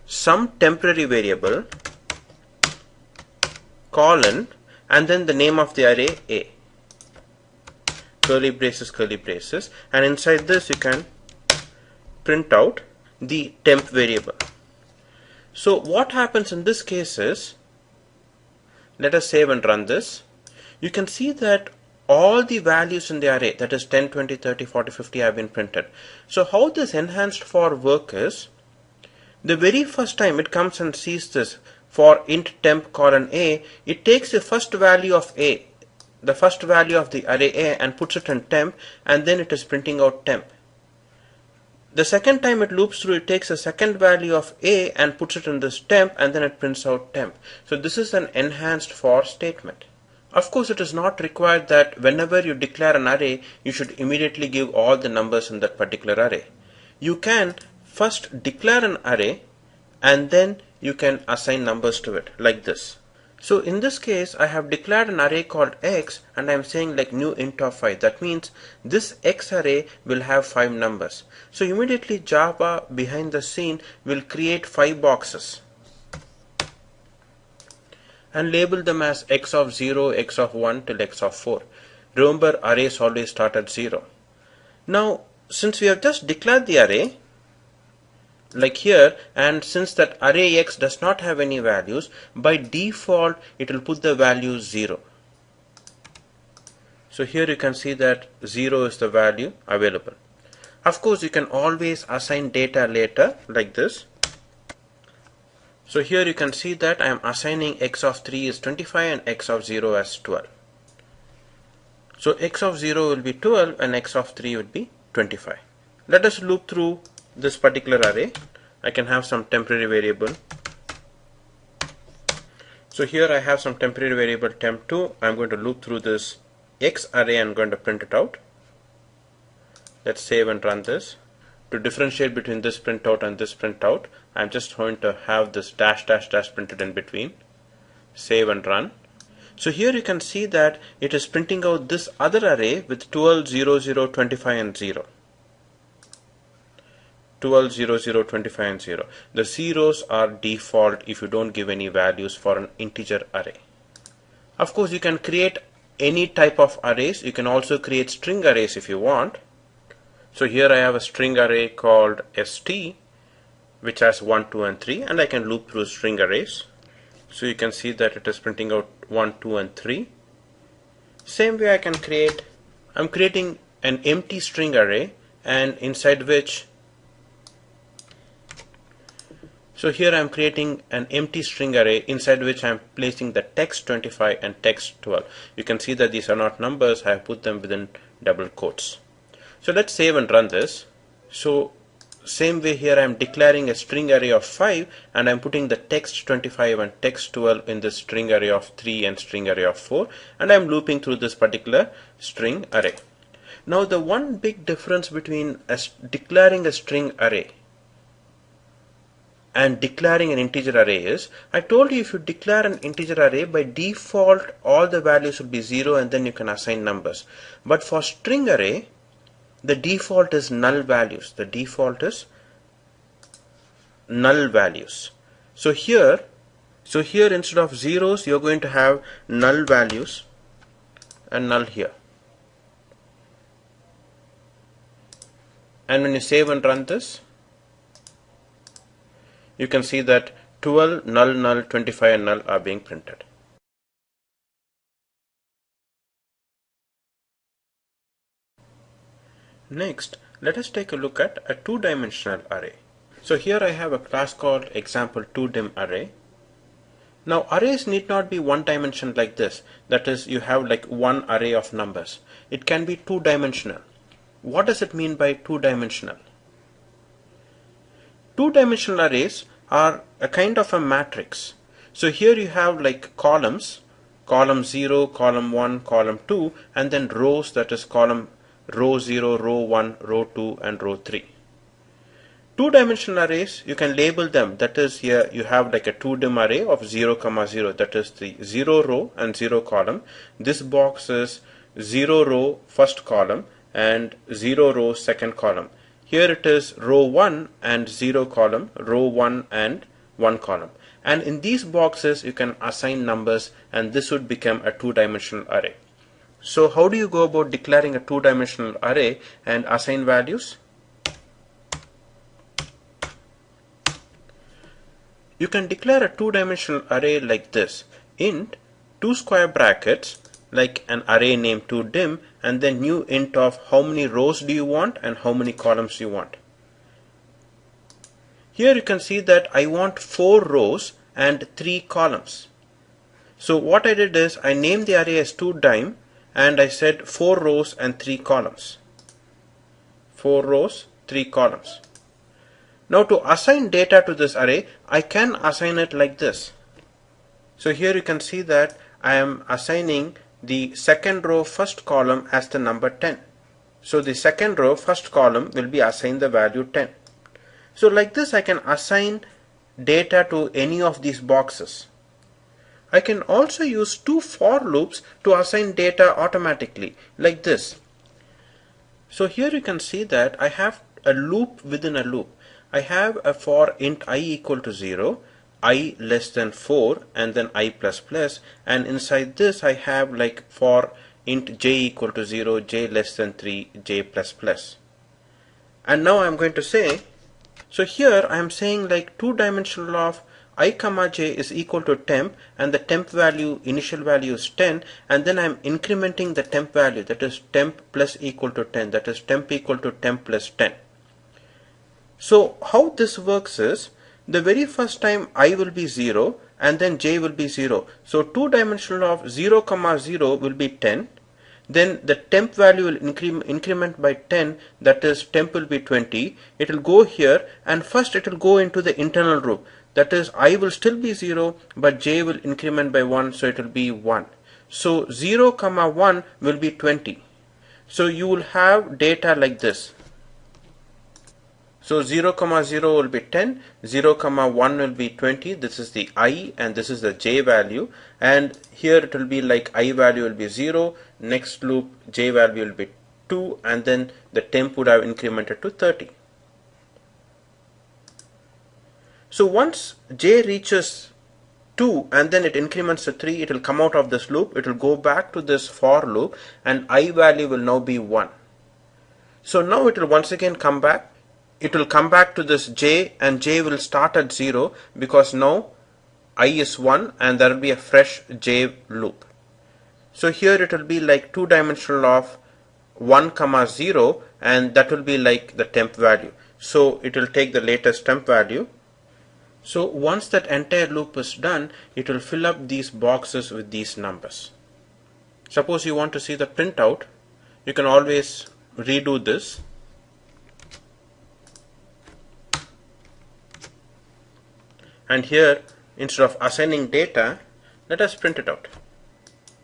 some temporary variable, colon, and then the name of the array A, curly braces, and inside this you can print out the temp variable. So what happens in this case is, let us save and run this. You can see that all the values in the array, that is 10, 20, 30, 40, 50, have been printed. So how this enhanced for work is, the very first time it comes and sees this for int temp colon A, it takes the first value of A, the first value of the array A, and puts it in temp, and then it is printing out temp. The second time it loops through, it takes the second value of A and puts it in this temp, and then it prints out temp. So this is an enhanced for statement. Of course, it is not required that whenever you declare an array, you should immediately give all the numbers in that particular array. You can first declare an array and then you can assign numbers to it, like this. So in this case, I have declared an array called X, and I am saying like new int of 5. That means this X array will have 5 numbers. So immediately Java behind the scene will create 5 boxes and label them as X of 0, X of 1 till X of 4. Remember, arrays always start at 0. Now, since we have just declared the array, like here, and since that array X does not have any values, by default it will put the value 0. So here you can see that 0 is the value available. Of course, you can always assign data later, like this. So here you can see that I am assigning X of 3 is 25 and X of 0 as 12. So X of 0 will be 12 and X of 3 will be 25. Let us loop through this particular array. I can have some temporary variable. So here I have some temporary variable temp2. I'm going to loop through this X array and I'm going to print it out. Let's save and run this. To differentiate between this printout and this printout, I'm just going to have this dash dash dash printed in between. Save and run. So here you can see that it is printing out this other array with 12, 0, 0, 25 and 0. 12, 0, 0, 25 and 0. The zeros are default if you don't give any values for an integer array. Of course, you can create any type of arrays. You can also create string arrays if you want. So here I have a string array called st, which has 1, 2 and 3, and I can loop through string arrays. So you can see that it is printing out 1, 2 and 3. Same way I'm creating an empty string array, and inside which, so here I'm creating an empty string array inside which I'm placing the text 25 and text 12. You can see that these are not numbers. I have put them within double quotes. So let's save and run this. So same way here I'm declaring a string array of 5 and I'm putting the text 25 and text 12 in the string array of 3 and string array of 4, and I'm looping through this particular string array. Now the one big difference between declaring a string array and declaring an integer array is, I told you if you declare an integer array, by default all the values will be 0 and then you can assign numbers. But for string array, the default is null values. The default is null values. So here instead of zeros, you're going to have null values and null here. And when you save and run this, you can see that 12, null, null, 25 and null are being printed. Next, let us take a look at a two-dimensional array. So here I have a class called example2dim array. Now arrays need not be one dimension like this. That is, you have like one array of numbers. It can be two-dimensional. What does it mean by two-dimensional? Two-dimensional arrays are a kind of a matrix. So here you have like columns, column 0, column 1, column 2, and then rows, that is column row 0, row 1, row 2 and row 3. Two-dimensional arrays, you can label them. That is, here you have like a 2dim array of 0, 0, that is the 0 row and 0 column. This box is 0 row first column and 0 row second column. Here it is row 1 and 0 column, row 1 and 1 column. And in these boxes you can assign numbers, and this would become a two-dimensional array. So how do you go about declaring a two-dimensional array and assign values? You can declare a two-dimensional array like this: int 2 square brackets, like an array name 2dim, and then new int of how many rows do you want and how many columns you want. Here you can see that I want 4 rows and 3 columns. So what I did is I named the array as 2dim and I said 4 rows and 3 columns. 4 rows, 3 columns. Now to assign data to this array, I can assign it like this. So here you can see that I am assigning the second row first column as the number 10. So the second row first column will be assigned the value 10. So like this I can assign data to any of these boxes. I can also use 2 for loops to assign data automatically like this. So here you can see that I have a loop within a loop. I have a for int I equal to 0, I less than 4, and then I plus plus, and inside this I have like for int j equal to 0, j less than 3, j plus plus. And now I'm going to say, so here I am saying like two-dimensional of I comma j is equal to temp, and the temp value, initial value is 10, and then I am incrementing the temp value, that is temp plus equal to 10, that is temp equal to temp plus 10. So how this works is, the very first time I will be 0 and then j will be 0. So two-dimensional of 0 comma 0 will be 10. Then the temp value will increment by 10, that is temp will be 20. It will go here and first it will go into the internal loop. That is I will still be 0 but j will increment by 1, so it will be 1. So 0 comma 1 will be 20. So you will have data like this. So 0 comma 0 will be 10, 0 comma 1 will be 20, this is the I and this is the j value, and here it will be like I value will be 0, next loop j value will be 2, and then the temp would have incremented to 30. So once j reaches 2 and then it increments to 3, it will come out of this loop, it will go back to this for loop, and I value will now be 1. So now it will once again come back. It will come back to this j, and j will start at 0 because now I is 1 and there will be a fresh j loop. So here it will be like two-dimensional of 1 comma 0, and that will be like the temp value. So it will take the latest temp value. So once that entire loop is done, it will fill up these boxes with these numbers. Suppose you want to see the printout, you can always redo this. And here, instead of assigning data, let us print it out.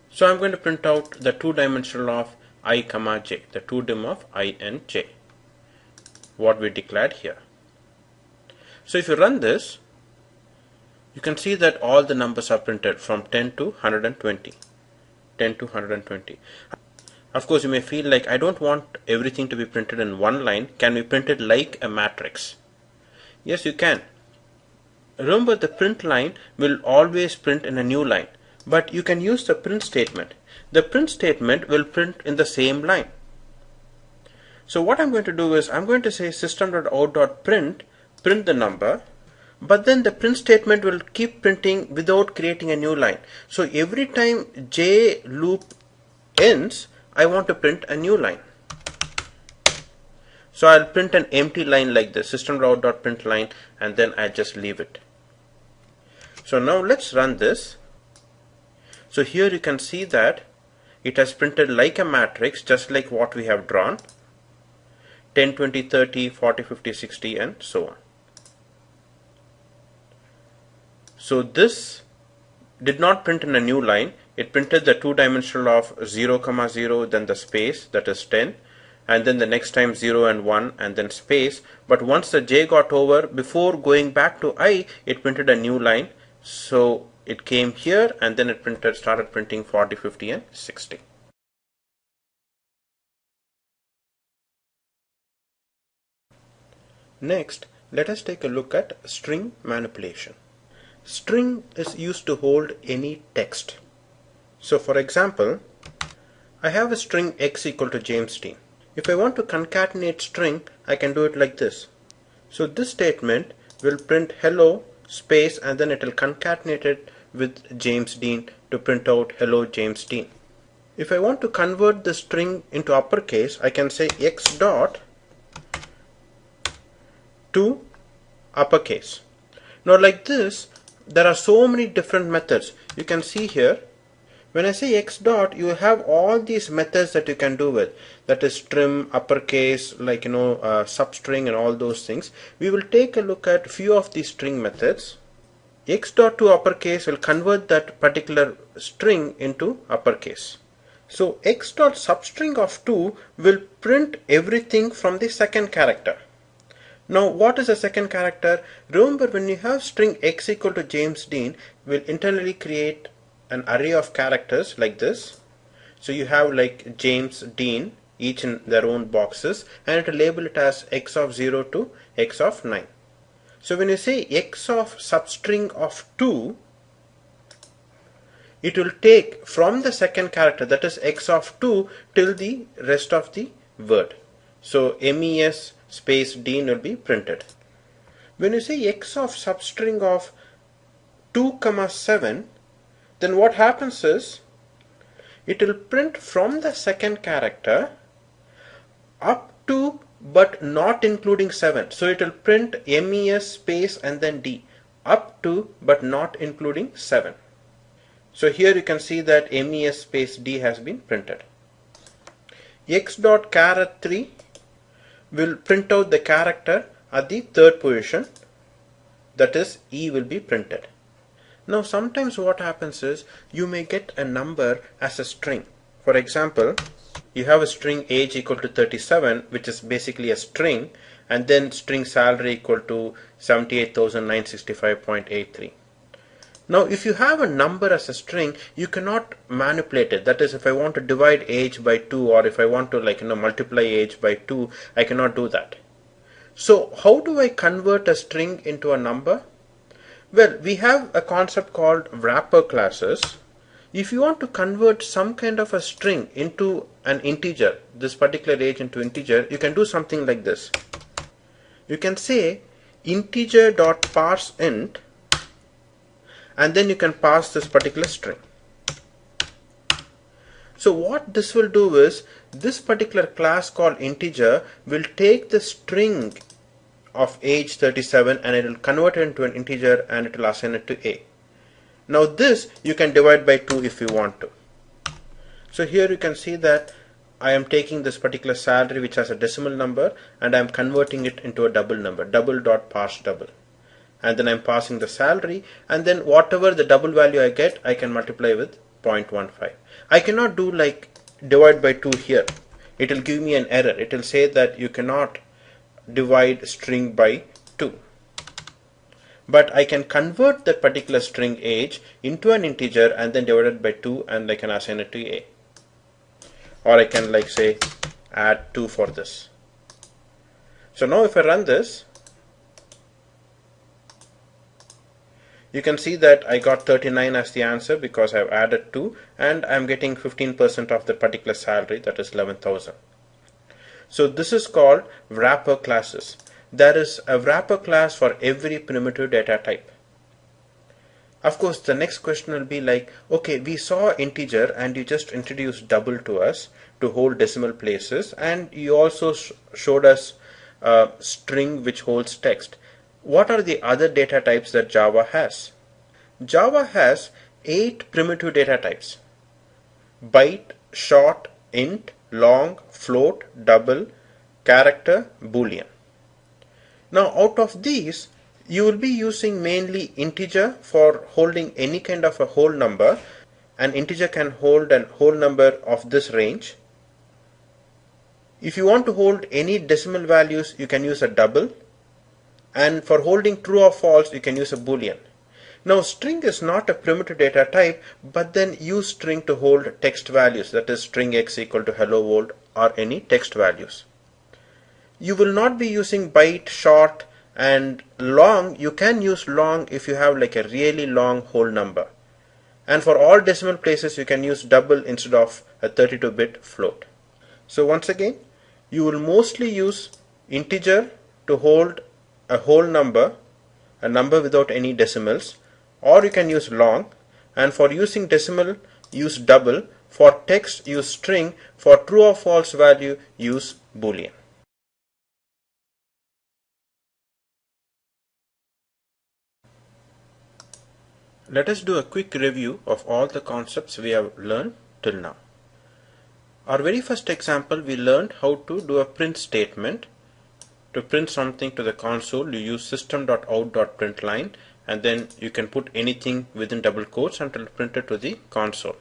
So I'm going to print out the two-dimensional of I comma j, the two-dim of I and j, what we declared here. So if you run this, you can see that all the numbers are printed from 10 to 120. 10 to 120. Of course, you may feel like I don't want everything to be printed in one line. Can we print it like a matrix? Yes, you can. Remember, the print line will always print in a new line, but you can use the print statement. The print statement will print in the same line. So what I'm going to do is I'm going to say system.out.print, print the number, but then the print statement will keep printing without creating a new line. So every time j loop ends, I want to print a new line. So I'll print an empty line like this, system.out.print line, and then I'll just leave it. So now let's run this. So here you can see that it has printed like a matrix, just like what we have drawn. 10, 20, 30, 40, 50, 60, and so on. So this did not print in a new line. It printed the two-dimensional of 0, 0, then the space, that is 10. And then the next time 0 and 1 and then space. But once the j got over, before going back to I, it printed a new line. So it came here and then it started printing 40, 50 and 60. Next, let us take a look at string manipulation. String is used to hold any text. So for example, I have a string x equal to James Dean. If I want to concatenate string, I can do it like this. So this statement will print hello space and then it will concatenate it with James Dean to print out hello James Dean. If I want to convert the string into uppercase, I can say x dot to uppercase. Now like this, there are so many different methods. You can see here, when I say x dot, you have all these methods that you can do with. That is trim, uppercase, like substring and all those things. We will take a look at few of these string methods. X dot to uppercase will convert that particular string into uppercase. So x dot substring of 2 will print everything from the second character. Now what is the second character? Remember, when you have string x equal to James Dean, we'll internally create an array of characters like this. So you have like James Dean, each in their own boxes, and it will label it as x of 0 to x of 9. So when you say x of substring of 2, it will take from the second character, that is x of 2, till the rest of the word. So mes space Dean will be printed. When you say x of substring of 2, 7, then what happens is it will print from the second character up to but not including 7. So it will print mes space and then D, up to but not including 7. So here you can see that mes space D has been printed. X dot char 3 will print out the character at the third position, that is E will be printed. Now sometimes what happens is you may get a number as a string. For example, you have a string age equal to 37, which is basically a string, and then string salary equal to 78,965.83. Now if you have a number as a string, you cannot manipulate it. That is, if I want to divide age by 2, or if I want to multiply age by 2, I cannot do that. So how do I convert a string into a number? Well, we have a concept called wrapper classes. If you want to convert some kind of a string into an integer, this particular age into integer, you can do something like this. You can say integer.parseInt, and then you can pass this particular string. So what this will do is, this particular class called integer will take the string of age 37 and it will convert it into an integer and it will assign it to A. Now this you can divide by 2 if you want to. So here you can see that I am taking this particular salary which has a decimal number and I am converting it into a double number, double.parseDouble. And then I'm passing the salary, and then whatever the double value I get, I can multiply with 0.15. I cannot do like divide by 2 here. It will give me an error. It will say that you cannot divide string by 2. But I can convert that particular string age into an integer and then divide it by 2, and I can assign it to A. Or I can say add 2 for this. So now if I run this, you can see that I got 39 as the answer because I've added 2, and I'm getting 15% of the particular salary, that is 11,000. So this is called wrapper classes. There is a wrapper class for every primitive data type. Of course, the next question will be like, okay, we saw integer and you just introduced double to us to hold decimal places, and you also showed us a string which holds text. What are the other data types that Java has? Java has 8 primitive data types: byte, short, int, long, float, double, character, boolean. Now out of these, you will be using mainly integer for holding any kind of a whole number. An integer can hold a whole number of this range. If you want to hold any decimal values, you can use a double. And for holding true or false, you can use a boolean. Now string is not a primitive data type, but then use string to hold text values, that is string x equal to hello world or any text values. You will not be using byte, short, and long. You can use long if you have like a really long whole number. And for all decimal places, you can use double instead of a 32-bit float. So once again, you will mostly use integer to hold a whole number, a number without any decimals, or you can use long. And for using decimal, use double. For text, use string. For true or false value, use boolean. Let us do a quick review of all the concepts we have learned till now. Our very first example, we learned how to do a print statement. To print something to the console, you use system.out.println, and then you can put anything within double quotes and it will print it to the console.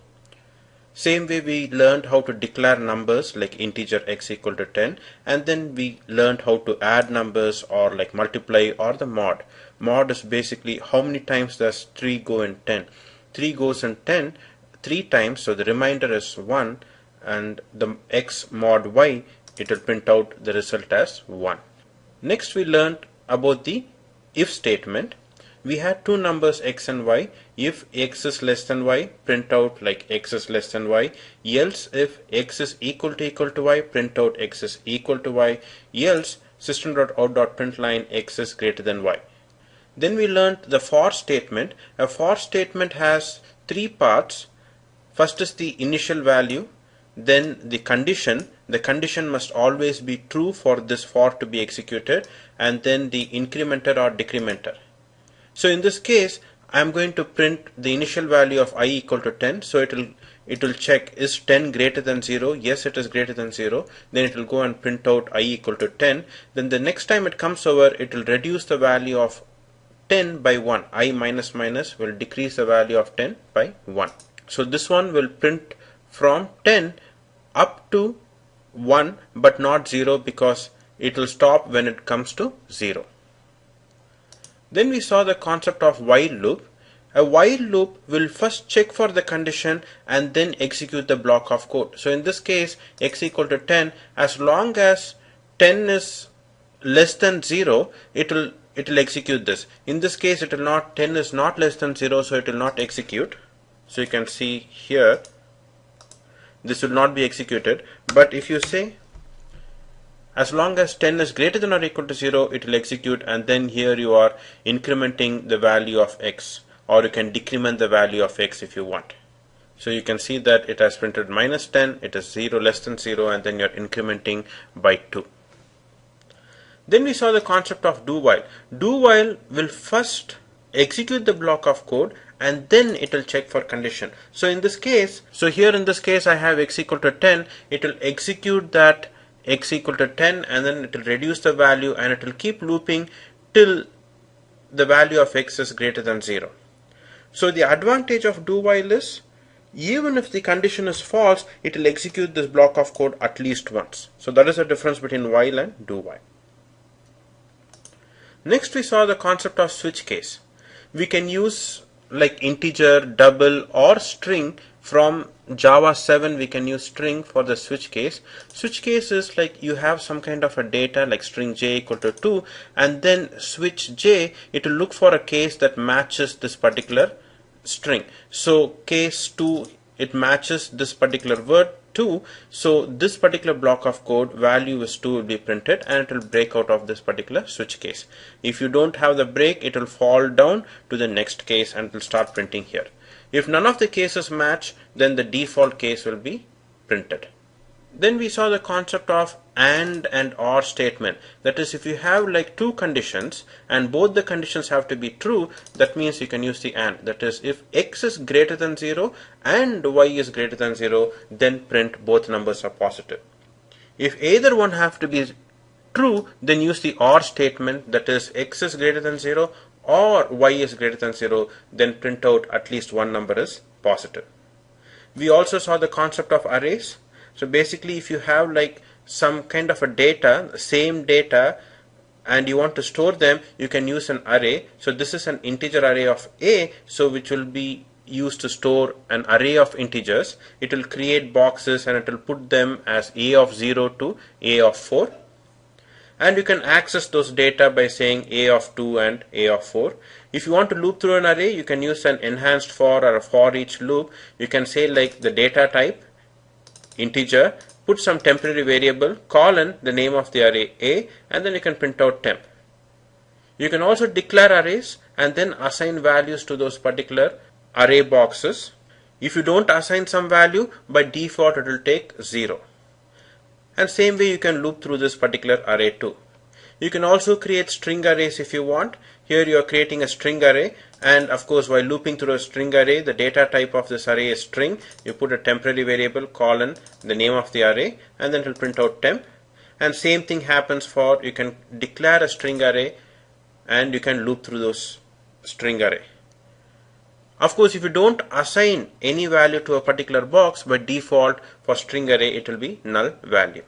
Same way we learned how to declare numbers like integer x equal to 10, and then we learned how to add numbers or like multiply or the mod. Mod is basically how many times does 3 go in 10. 3 goes in 10 3 times, so the remainder is 1, and the x mod y, it will print out the result as 1. Next we learned about the if statement. We had two numbers x and y. If x is less than y, print out like x is less than y. Else if x is equal to y, print out x is equal to y. Else system.out.println x is greater than y. Then we learned the for statement. A for statement has three parts. First is the initial value, then the condition. The condition must always be true for this for to be executed, and then the incrementer or decrementer. So in this case, I am going to print the initial value of I equal to 10. So it will check, is 10 greater than 0? Yes, it is greater than 0. Then it will go and print out I equal to 10. Then the next time it comes over, it will reduce the value of 10 by 1. I minus minus will decrease the value of 10 by 1. So this one will print from 10 up to 1 but not 0, because it will stop when it comes to 0. Then we saw the concept of while loop. A while loop will first check for the condition and then execute the block of code. So in this case, x equal to 10, as long as 10 is less than 0, it will execute this. In this case, it will not, 10 is not less than 0, so it will not execute. So you can see here, this will not be executed. But if you say as long as 10 is greater than or equal to 0, it will execute, and then here you are incrementing the value of x, or you can decrement the value of x if you want. So you can see that it has printed minus 10, it is 0 less than 0, and then you are incrementing by 2. Then we saw the concept of do while. Do while will first execute the block of code and then it will check for condition. So in this case, I have x equal to 10, it will execute that x equal to 10, and then it will reduce the value and it will keep looping till the value of x is greater than 0. So the advantage of do while is, even if the condition is false, it will execute this block of code at least once. So that is the difference between while and do while. Next we saw the concept of switch case. We can use like integer, double, or string. From Java 7 we can use string for the switch case. Switch case is like you have some kind of a data like string j equal to 2, and then switch j, it will look for a case that matches this particular string. So case 2, it matches this particular word 2, so this particular block of code value is 2 will be printed, and it will break out of this particular switch case. If you don't have the break, it will fall down to the next case and it will start printing here. If none of the cases match, then the default case will be printed. Then we saw the concept of and or statement. That is, if you have like two conditions and both the conditions have to be true, that means you can use the and. That is, if x is greater than 0 and y is greater than 0, then print both numbers are positive. If either one have to be true, then use the or statement. That is, x is greater than 0 or y is greater than 0, then print out at least one number is positive. We also saw the concept of arrays. So basically, if you have like some kind of a data, same data, and you want to store them, you can use an array. So this is an integer array of a, so which will be used to store an array of integers. It will create boxes and it will put them as a of 0 to a of 4. and you can access those data by saying a of 2 and a of 4. If you want to loop through an array, you can use an enhanced for or a for each loop. You can say like the data type integer, put some temporary variable, colon the name of the array a, and then you can print out temp. You can also declare arrays and then assign values to those particular array boxes. If you don't assign some value, by default it will take 0. And same way you can loop through this particular array too. You can also create string arrays if you want. Here you are creating a string array, and of course while looping through a string array, the data type of this array is string. You put a temporary variable, colon the name of the array, and then it will print out temp. And same thing happens for, you can declare a string array and you can loop through those string array. Of course, if you don't assign any value to a particular box, by default for string array it will be null value.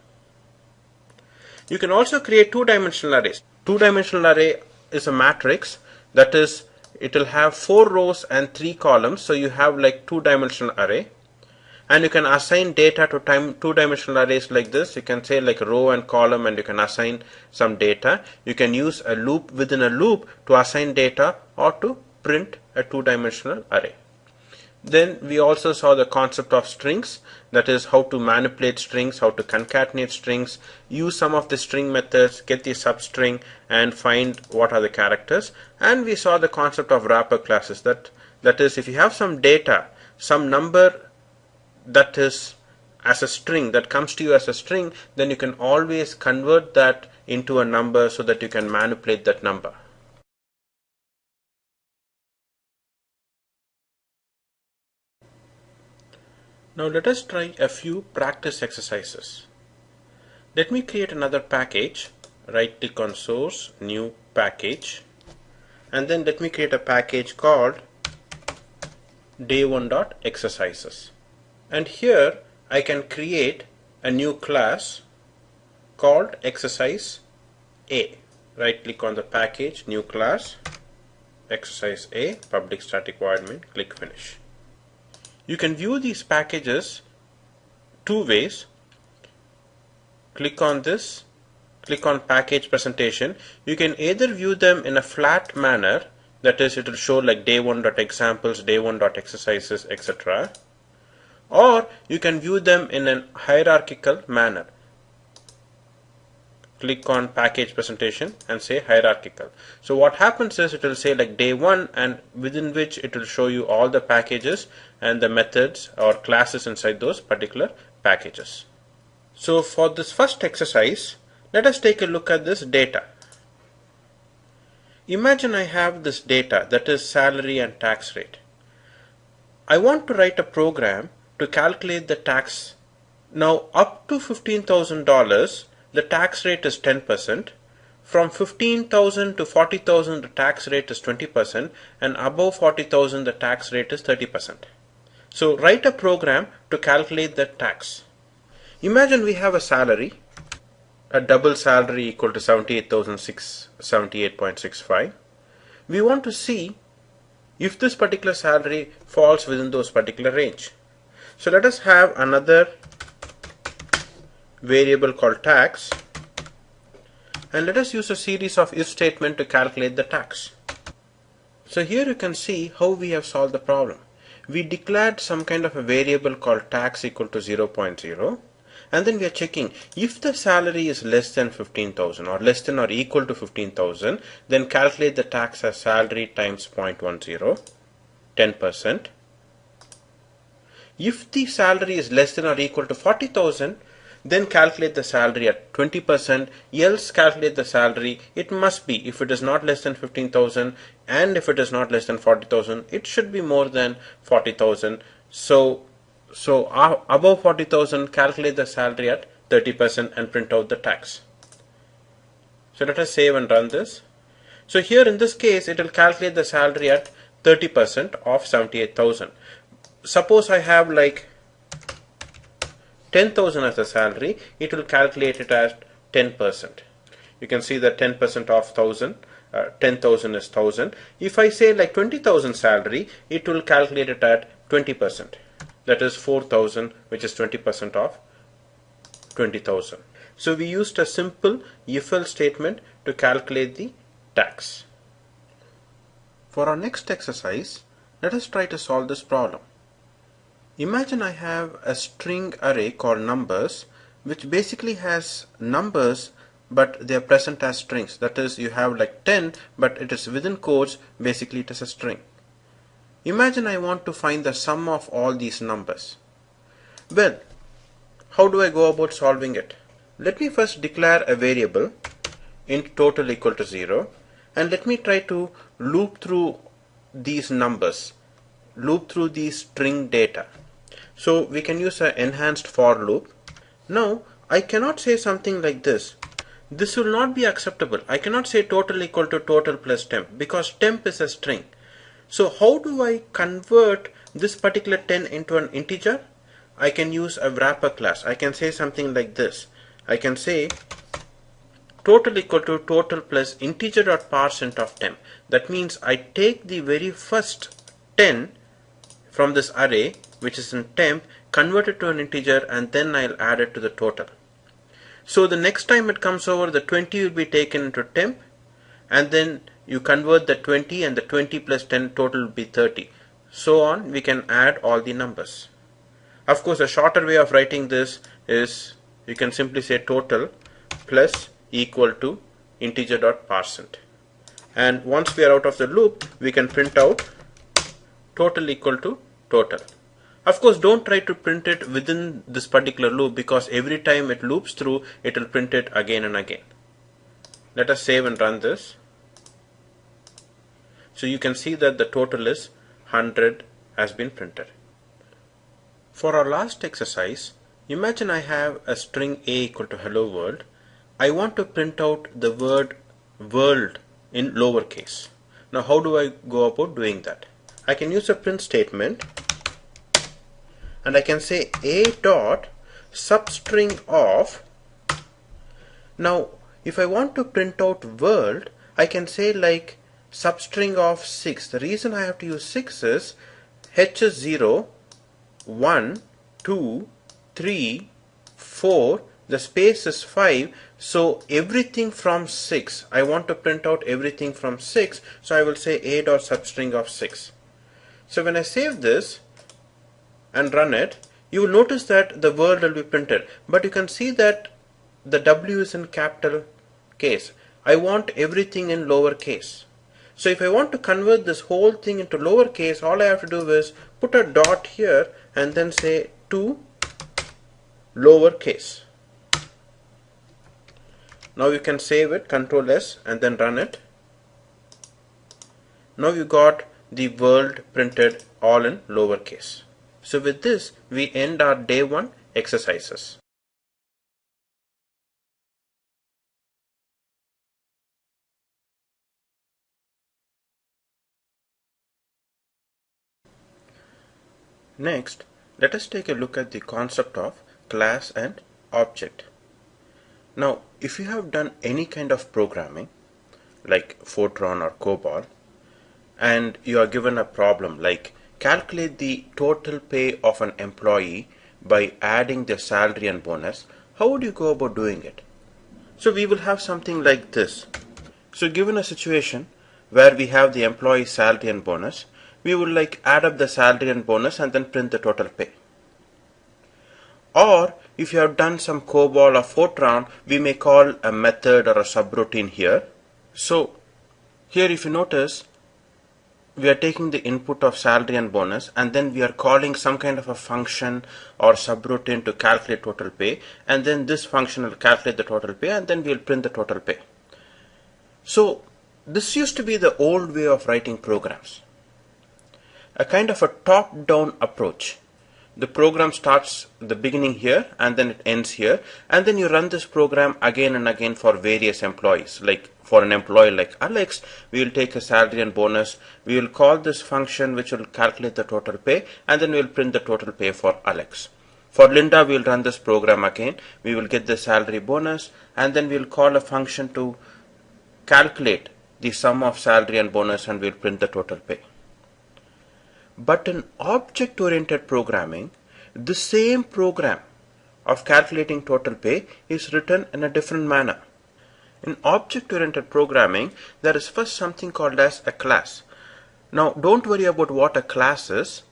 You can also create two-dimensional arrays. Two-dimensional array is a matrix, that is, it will have 4 rows and 3 columns, so you have like two-dimensional array. And you can assign data to two-dimensional arrays like this. You can say like row and column, and you can assign some data. You can use a loop within a loop to assign data or to print a two-dimensional array. Then we also saw the concept of strings, that is how to manipulate strings, how to concatenate strings, use some of the string methods, get the substring and find what are the characters. And we saw the concept of wrapper classes, that is, if you have some data, some number that is as a string, that comes to you as a string, then you can always convert that into a number so that you can manipulate that number. Now let us try a few practice exercises. Let me create another package. Right click on source, new package, and then let me create a package called day1.exercises. And here I can create a new class called exercise A. Right click on the package, new class, exercise A, public static void main, click finish. You can view these packages two ways. Click on this, click on package presentation. You can either view them in a flat manner, that is, it will show like day1.examples, day1.exercises, etc. Or you can view them in a hierarchical manner. Click on package presentation and say hierarchical. So what happens is it will say like day 1, and within which it will show you all the packages and the methods or classes inside those particular packages. So for this first exercise, let us take a look at this data. Imagine I have this data, that is salary and tax rate. I want to write a program to calculate the tax. Now up to $15,000 the tax rate is 10%, from 15,000 to 40,000 the tax rate is 20%, and above 40,000 the tax rate is 30%. So write a program to calculate the tax. Imagine we have a salary, a double salary equal to 78,678.65. We want to see if this particular salary falls within those particular range. So let us have another variable called tax, and let us use a series of if statement to calculate the tax. So here you can see how we have solved the problem. We declared some kind of a variable called tax equal to 0.0, and then we are checking if the salary is less than 15,000 or less than or equal to 15,000, then calculate the tax as salary times 0.10, 10%. If the salary is less than or equal to 40,000, then calculate the salary at 20%, else calculate the salary, it must be, if it is not less than 15,000 and if it is not less than 40,000, it should be more than 40,000. So above 40,000, calculate the salary at 30% and print out the tax. So let us save and run this. So here in this case, it will calculate the salary at 30% of 78,000. Suppose I have like 10,000 as a salary, it will calculate it as 10%. You can see that 10% of 1,000, 10,000 is 1,000. If I say like 20,000 salary, it will calculate it at 20%. That is 4,000, which is 20% of 20,000. So we used a simple if-else statement to calculate the tax. For our next exercise, let us try to solve this problem. Imagine I have a string array called numbers, which basically has numbers but they are present as strings. That is, you have like 10 but it is within quotes, basically it is a string. Imagine I want to find the sum of all these numbers. Well, how do I go about solving it? Let me first declare a variable int total equal to 0, and let me try to loop through these numbers, loop through these string data. So we can use an enhanced for loop. Now I cannot say something like this. This will not be acceptable. I cannot say total equal to total plus temp because temp is a string. So how do I convert this particular 10 into an integer? I can use a wrapper class. I can say something like this. I can say total equal to total plus integer.parseInt of temp. That means I take the very first 10 from this array, which is in temp, convert it to an integer, and then I'll add it to the total. So the next time it comes over, the 20 will be taken into temp, and then you convert the 20, and the 20 plus 10 total will be 30. So on, we can add all the numbers. Of course, a shorter way of writing this is you can simply say total plus equal to integer.parseInt. And once we are out of the loop, we can print out total equal to total. Of course, don't try to print it within this particular loop because every time it loops through, it will print it again and again. Let us save and run this. So you can see that the total is 100 has been printed. For our last exercise, imagine I have a string a equal to hello world. I want to print out the word world in lowercase. Now how do I go about doing that? I can use a print statement, and I can say a dot substring of. Now if I want to print out world, I can say like substring of 6. The reason I have to use 6 is h is 0, 1, 2, 3, 4, the space is 5, so everything from 6. I want to print out everything from 6, so I will say a dot substring of 6. So when I save this and run it, you will notice that the word will be printed, but you can see that the W is in capital case. I want everything in lower case. So if I want to convert this whole thing into lower case, all I have to do is put a dot here and then say to lower case. Now you can save it, Ctrl S, and then run it. Now you got the world printed all in lower case. So with this, we end our day 1 exercises. Next, let us take a look at the concept of class and object. Now, if you have done any kind of programming, like Fortran or COBOL, and you are given a problem like calculate the total pay of an employee by adding their salary and bonus, how would you go about doing it? So we will have something like this. So given a situation where we have the employee salary and bonus, we will like add up the salary and bonus and then print the total pay. Or if you have done some COBOL or Fortran, we may call a method or a subroutine here. So here if you notice, we are taking the input of salary and bonus, and then we are calling some kind of a function or subroutine to calculate total pay, and then this function will calculate the total pay, and then we will print the total pay. So this used to be the old way of writing programs, a kind of a top-down approach. The program starts at the beginning here and then it ends here, and then you run this program again and again for various employees. Like for an employee like Alex, we will take a salary and bonus, we will call this function which will calculate the total pay, and then we will print the total pay for Alex. For Linda, we will run this program again, we will get the salary bonus, and then we will call a function to calculate the sum of salary and bonus, and we will print the total pay. But in object-oriented programming, the same program of calculating total pay is written in a different manner. In object-oriented programming, there is first something called as a class. Now, don't worry about what a class is.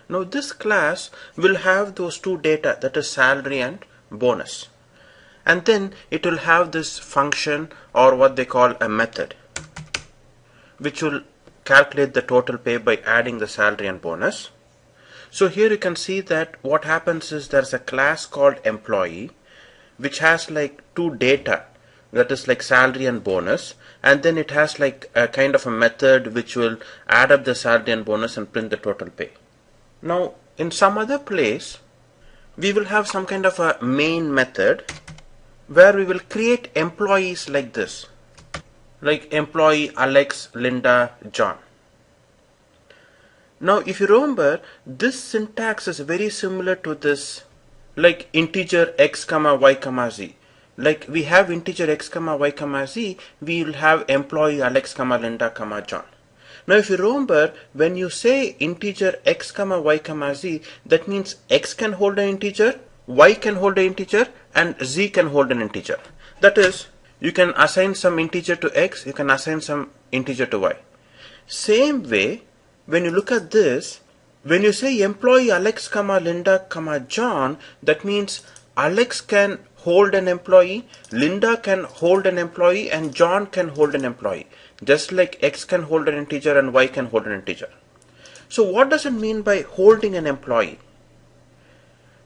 Now, this class will have those two data, that is salary and bonus. And then it will have this function, or what they call a method, which will calculate the total pay by adding the salary and bonus. So here you can see that what happens is there's a class called employee, which has like two data, that is like salary and bonus, and then it has like a kind of a method which will add up the salary and bonus and print the total pay. Now in some other place we will have some kind of a main method where we will create employees like this, like employee Alex, Linda, John. Now if you remember, this syntax is very similar to this, like integer x comma y comma z. Like we have integer x comma y comma z, we will have employee Alex comma Linda comma John. Now if you remember, when you say integer x comma y comma z, that means x can hold an integer, y can hold an integer, and z can hold an integer. That is, you can assign some integer to x, you can assign some integer to y. Same way, when you look at this, when you say employee Alex comma Linda comma John, that means Alex can hold an employee, Linda can hold an employee, and John can hold an employee. Just like x can hold an integer and y can hold an integer. So what does it mean by holding an employee?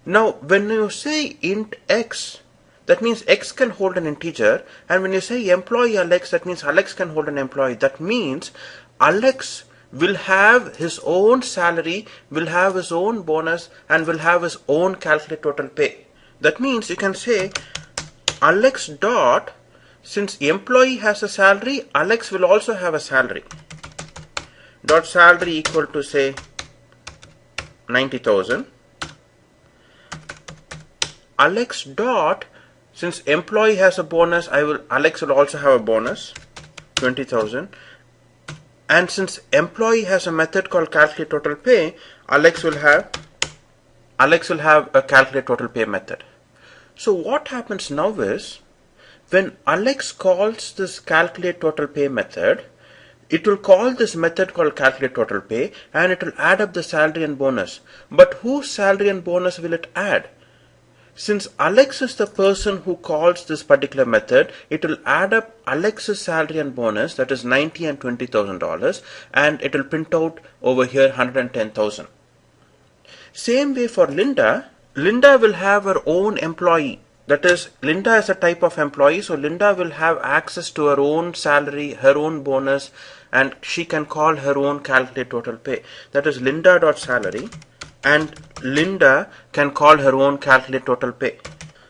Now when you say int x, that means x can hold an integer, and when you say employee Alex, that means Alex can hold an employee. That means Alex will have his own salary, will have his own bonus, and will have his own calculate total pay. That means you can say Alex dot, since employee has a salary, Alex will also have a salary. Dot salary equal to say 90,000. Alex dot, since employee has a bonus, Alex will also have a bonus, 20,000. And since employee has a method called calculate total pay, Alex will have a calculate total pay method. So what happens now is, when Alex calls this calculate total pay method, it will call this method called calculate total pay, and it will add up the salary and bonus. But whose salary and bonus will it add? Since Alex is the person who calls this particular method, it will add up Alex's salary and bonus, that is $90,000 and $20,000, and it will print out over here 110,000. Same way for Linda, Linda will have her own employee. That is, Linda is a type of employee, so Linda will have access to her own salary, her own bonus, and she can call her own calculate total pay. That is Linda.salary, and Linda can call her own calculate total pay.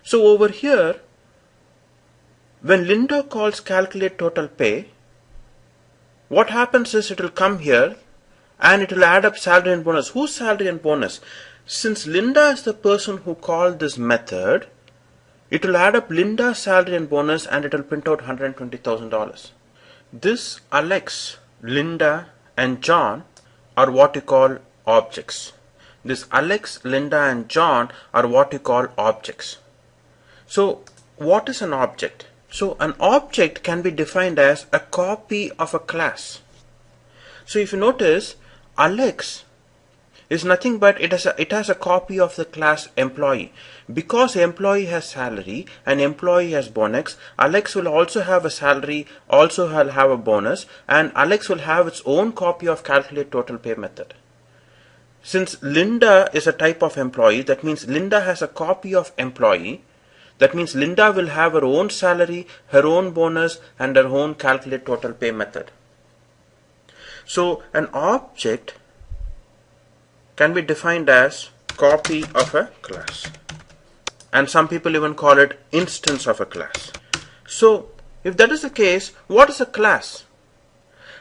So over here, when Linda calls calculate total pay, what happens is it will come here and it will add up salary and bonus. Whose salary and bonus? Since Linda is the person who called this method, it will add up Linda's salary and bonus, and it will print out $120,000. This Alex, Linda, and John are what you call objects. This Alex, Linda, and John are what you call objects. So what is an object? So an object can be defined as a copy of a class. So if you notice, Alex is nothing but it has a copy of the class employee. Because employee has salary and employee has bonus, Alex will also have a salary, also will have a bonus, and Alex will have its own copy of calculate total pay method. Since Linda is a type of employee, that means Linda has a copy of employee. That means Linda will have her own salary, her own bonus, and her own calculate total pay method. So an object can be defined as copy of a class, and some people even call it instance of a class. So if that is the case, what is a class?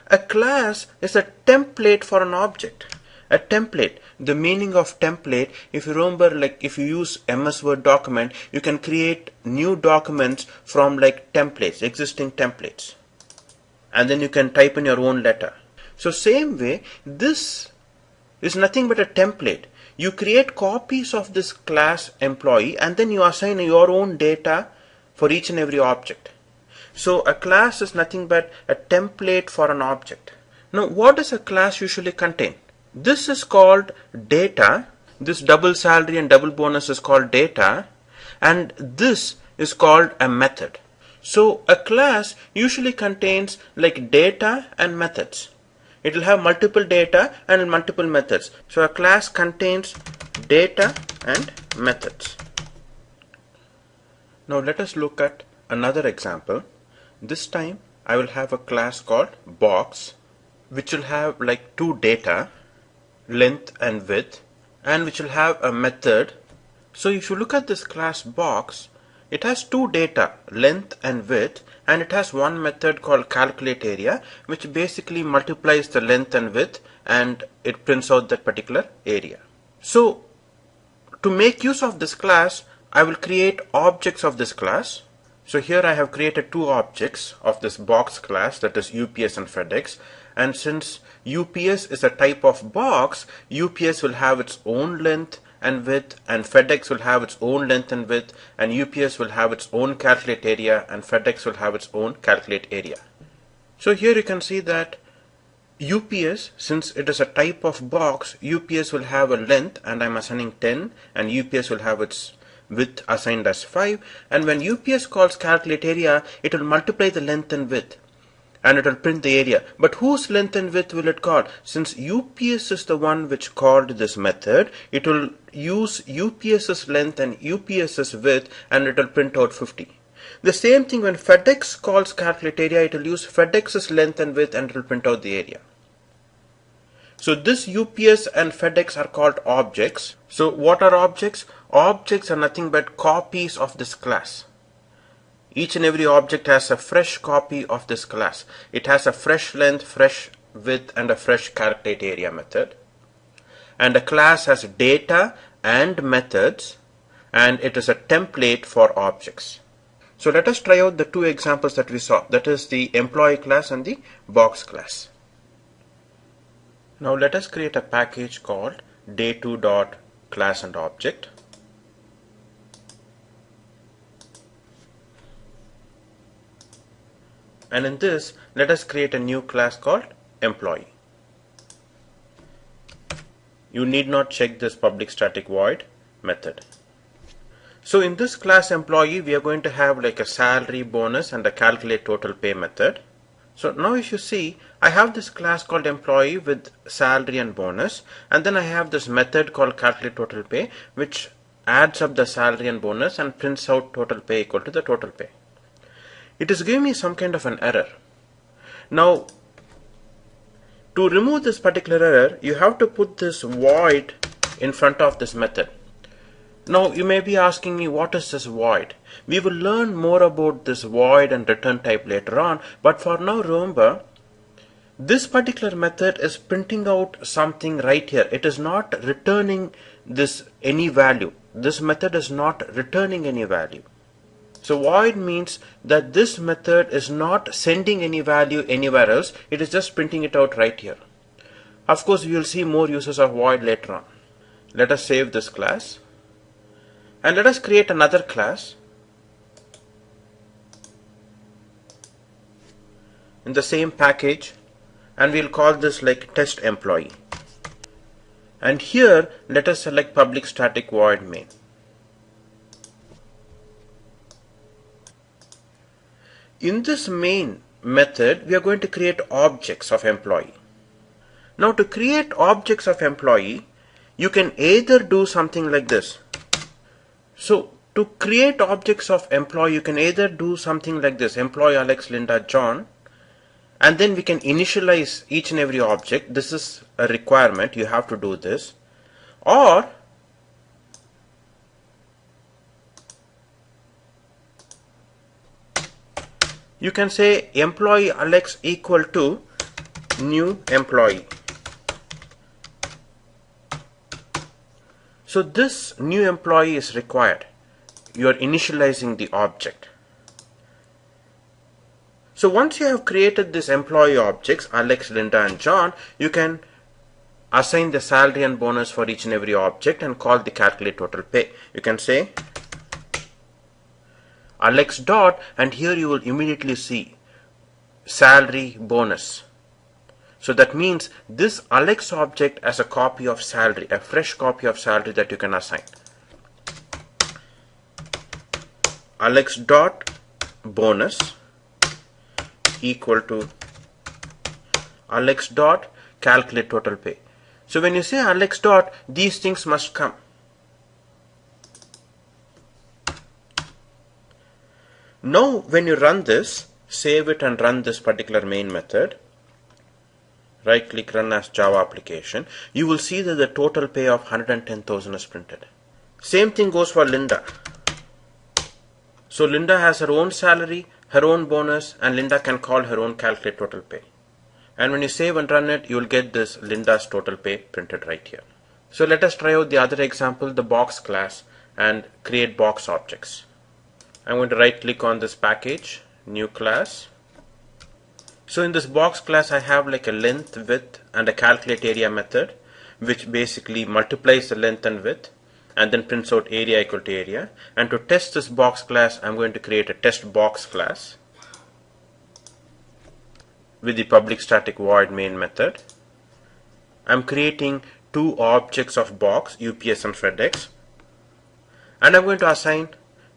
A class is a template for an object. A template, the meaning of template, if you remember, like if you use MS Word document, you can create new documents from like templates, existing templates, and then you can type in your own letter. So same way, this is nothing but a template. You create copies of this class employee and then you assign your own data for each and every object. So a class is nothing but a template for an object. Now what does a class usually contain? This is called data. This double salary and double bonus is called data, and this is called a method. So a class usually contains like data and methods. It will have multiple data and multiple methods. So a class contains data and methods. Now let us look at another example. This time I will have a class called box, which will have like two data, length and width, and which will have a method. So if you look at this class box, it has two data, length and width, and it has one method called calculate area, which basically multiplies the length and width and it prints out that particular area. So to make use of this class, I will create objects of this class. So here I have created two objects of this box class, that is UPS and FedEx. And since UPS is a type of box, UPS will have its own length and width, and FedEx will have its own length and width, and UPS will have its own calculate area, and FedEx will have its own calculate area. So here you can see that UPS, since it is a type of box, UPS will have a length and I'm assigning 10, and UPS will have its width assigned as 5, and when UPS calls calculate area, it will multiply the length and width and it will print the area. But whose length and width will it call? Since UPS is the one which called this method, it will use UPS's length and UPS's width and it will print out 50. The same thing when FedEx calls calculate area, it will use FedEx's length and width and it will print out the area. So this UPS and FedEx are called objects. So what are objects? Objects are nothing but copies of this class. Each and every object has a fresh copy of this class. It has a fresh length, fresh width, and a fresh calculate area method. And a class has data and methods, and it is a template for objects. So let us try out the two examples that we saw. That is the employee class and the box class. Now let us create a package called day2.class and object. And in this, let us create a new class called employee. You need not check this public static void method. So in this class employee, we are going to have like a salary, bonus, and a calculate total pay method. So now if you see, I have this class called employee with salary and bonus, and then I have this method called calculate total pay, which adds up the salary and bonus and prints out total pay equal to the total pay. It is giving me some kind of an error. Now, to remove this particular error, you have to put this void in front of this method. Now, you may be asking me, what is this void? We will learn more about this void and return type later on, but for now, remember, this particular method is printing out something right here. It is not returning this any value. This method is not returning any value. So void means that this method is not sending any value anywhere else. It is just printing it out right here. Of course, we will see more uses of void later on. Let us save this class. And let us create another class in the same package, and we'll call this like test employee. And here, let us select public static void main. In this main method, we are going to create objects of employee. Now to create objects of employee, you can either do something like this. So to create objects of employee, you can either do something like this, employee Alex, Linda, John, and then we can initialize each and every object. This is a requirement, you have to do this. Or you can say employee Alex equal to new employee. So this new employee is required. You are initializing the object. So once you have created this employee objects, Alex, Linda, and John, you can assign the salary and bonus for each and every object and call the calculate total pay. You can say Alex dot, and here you will immediately see salary bonus. So that means this Alex object has a copy of salary, a fresh copy of salary that you can assign. Alex dot bonus equal to Alex dot calculate total pay. So when you say Alex dot, these things must come. Now when you run this, save it and run this particular main method, right click run as Java application, you will see that the total pay of 110,000 is printed. Same thing goes for Linda. So Linda has her own salary, her own bonus, and Linda can call her own calculate total pay. And when you save and run it, you will get this Linda's total pay printed right here. So let us try out the other example, the box class, and create box objects. I'm going to right click on this package, new class. So in this box class I have like a length, width, and a calculate area method, which basically multiplies the length and width and then prints out area equal to area. And to test this box class, I'm going to create a test box class with the public static void main method. I'm creating two objects of box, UPS and FedEx, and I'm going to assign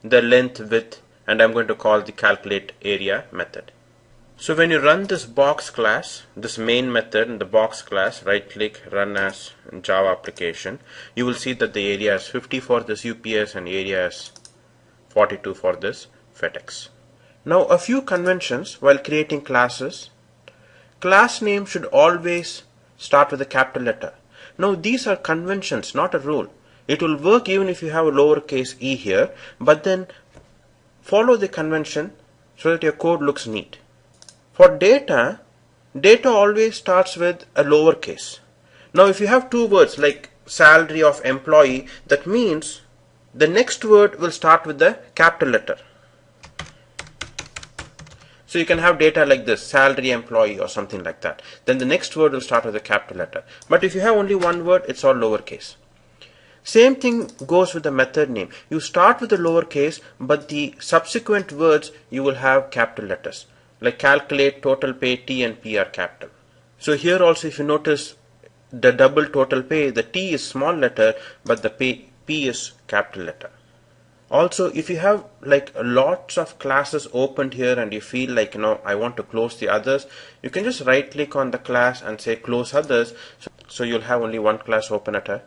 the length, width, and I'm going to call the calculate area method. So when you run this box class, this main method in the box class, right click run as Java application, you will see that the area is 50 for this UPS and area is 42 for this FedEx. Now a few conventions while creating classes. Class name should always start with a capital letter. Now these are conventions, not a rule. It will work even if you have a lowercase e here, but then follow the convention so that your code looks neat. For data, data always starts with a lowercase. Now if you have two words like salary of employee, that means the next word will start with the capital letter. So you can have data like this, salary employee or something like that. Then the next word will start with a capital letter. But if you have only one word, it's all lowercase. Same thing goes with the method name. You start with the lowercase, but the subsequent words you will have capital letters. Like calculate, total pay, T and P are capital. So here also if you notice the double total pay, the T is small letter, but the P is capital letter. Also, if you have like lots of classes opened here and you feel like, I want to close the others, you can just right click on the class and say close others. So you'll have only one class open at a